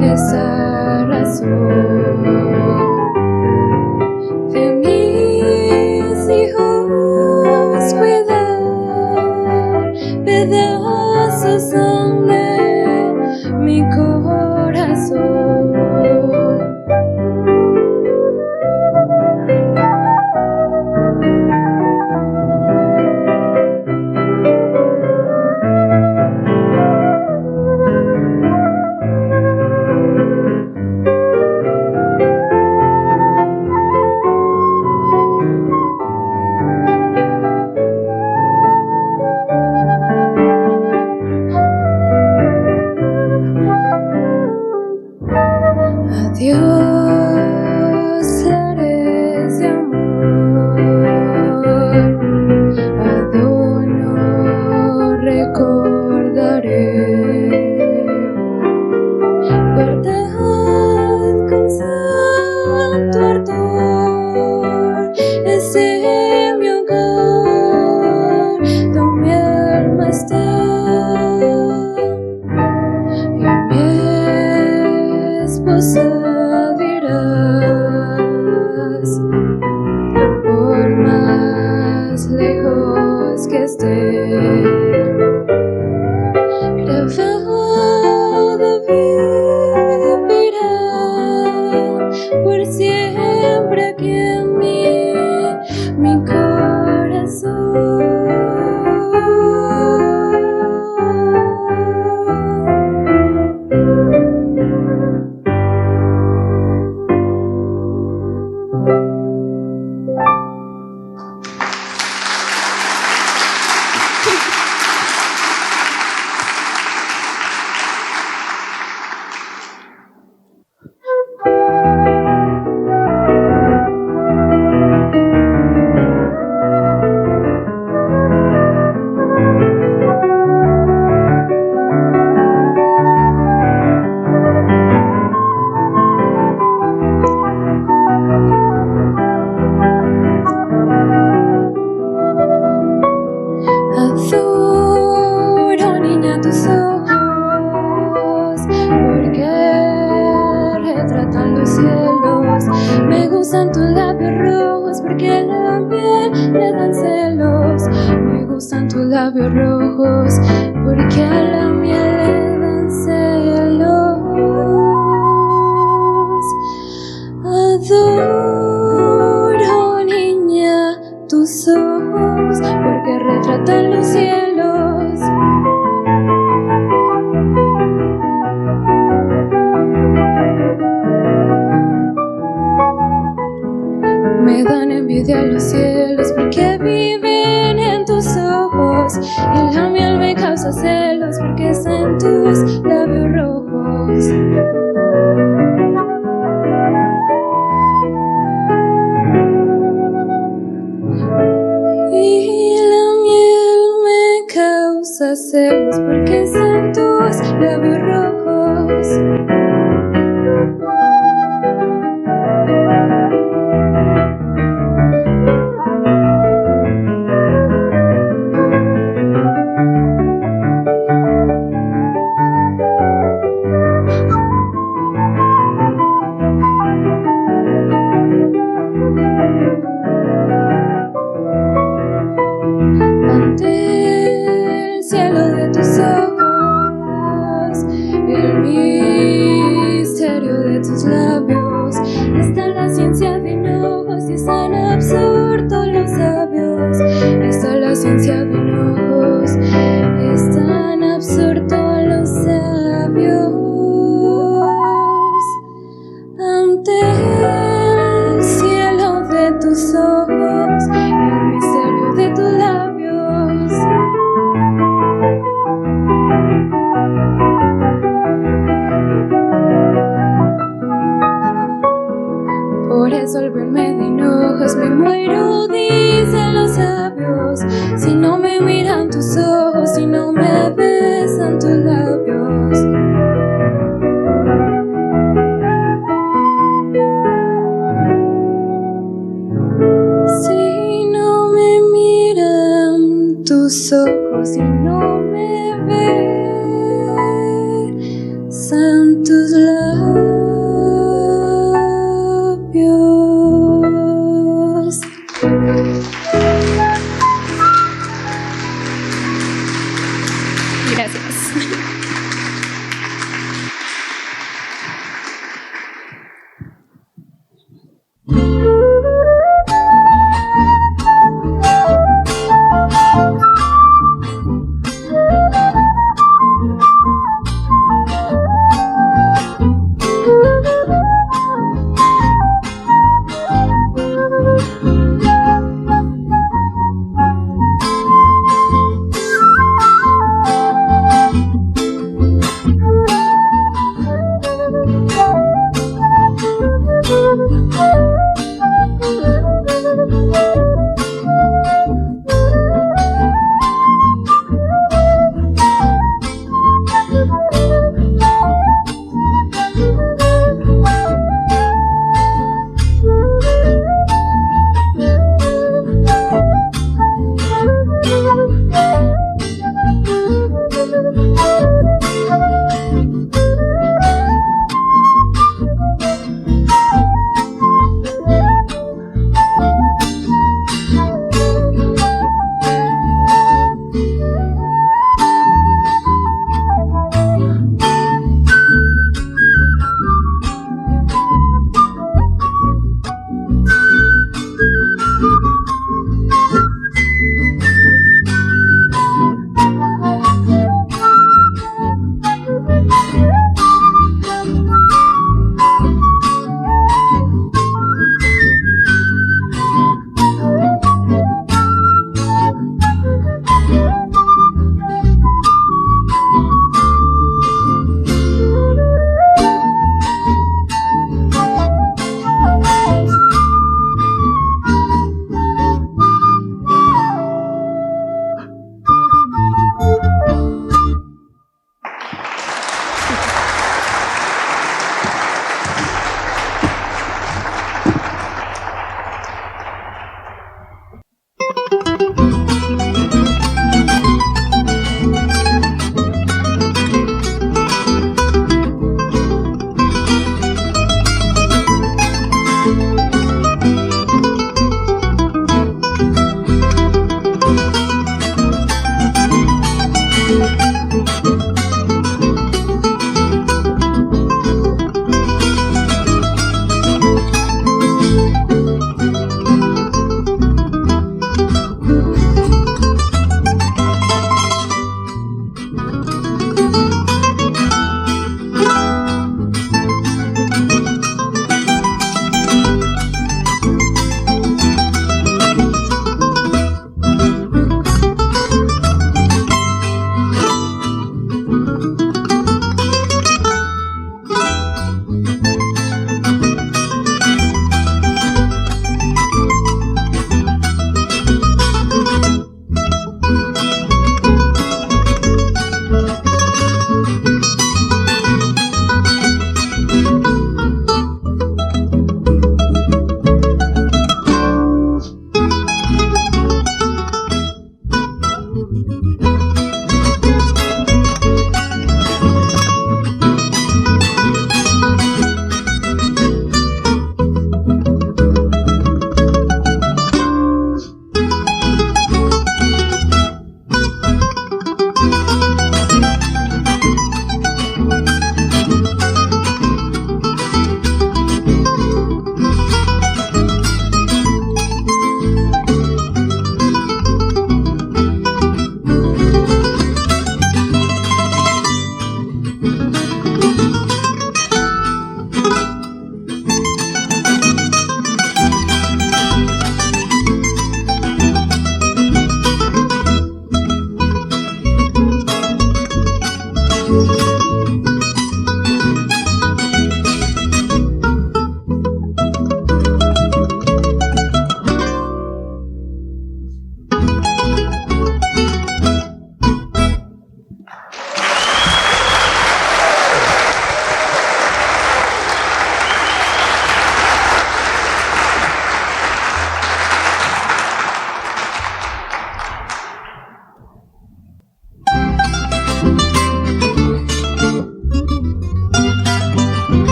Esa razón labios rojos, porque a la miel le dan celos. Adoro, niña, tus ojos, porque retratan los cielos. Me dan envidia los cielos porque viven en tus ojos, y la miel me causa celos porque está en tus labios rojos. Y la miel me causa celos porque está en tus labios rojos. Ante el cielo de tus ojos, el misterio de tus labios, está la ciencia de hinojos y están absortos los sabios. Está la ciencia de hinojos, están absortos los sabios. Ante el cielo de tus ojos, el misterio de tus labios. Por eso al verme de hinojos me muero, dicen los sabios. Si no me miran tus ojos, si no me besan tus labios. Si no me miran tus ojos, si no me besan tus labios. Gracias.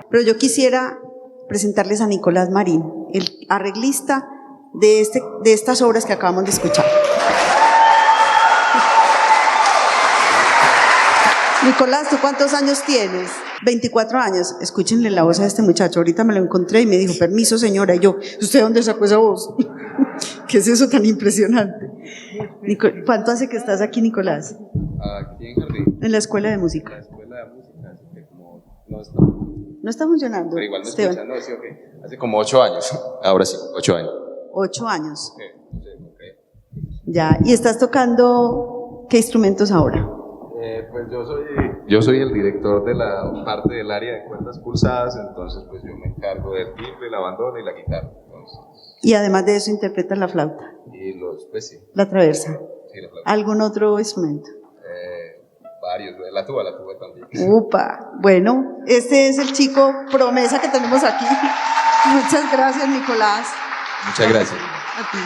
pero yo quisiera presentarles a Nicolás Marín, el arreglista de estas obras que acabamos de escuchar. Nicolás, ¿tú cuántos años tienes? 24 años. Escúchenle la voz a este muchacho. Ahorita me lo encontré y me dijo, permiso señora. Y yo, ¿usted dónde sacó esa voz? ¿Qué es eso tan impresionante? ¿Cuánto hace que estás aquí, Nicolás? Aquí en Jardín. En la escuela de música. La escuela de música, así que como no está funcionando. Pero igual no escucha, no, sí, ok. Hace como 8 años. Ahora sí, 8 años. 8 años. Okay. Ya, ¿y estás tocando qué instrumentos ahora? Pues yo soy el director de la parte del área de cuerdas pulsadas, entonces pues yo me encargo del timbre, la bandona y la guitarra. Entonces, Y además de eso interpretas la flauta. y pues sí. La traversa. Sí, la flauta. ¿Algún otro instrumento? Varios, la tuba también. Upa, bueno, este es el chico promesa que tenemos aquí. Muchas gracias, Nicolás. Muchas gracias. A ti.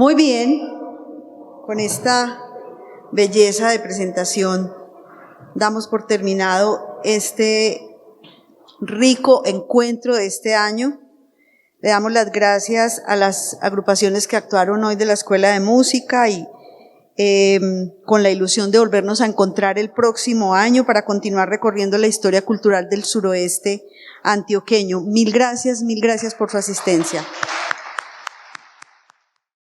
Muy bien, con esta belleza de presentación damos por terminado este rico encuentro de este año. Le damos las gracias a las agrupaciones que actuaron hoy de la Escuela de Música y con la ilusión de volvernos a encontrar el próximo año para continuar recorriendo la historia cultural del suroeste antioqueño. Mil gracias por su asistencia.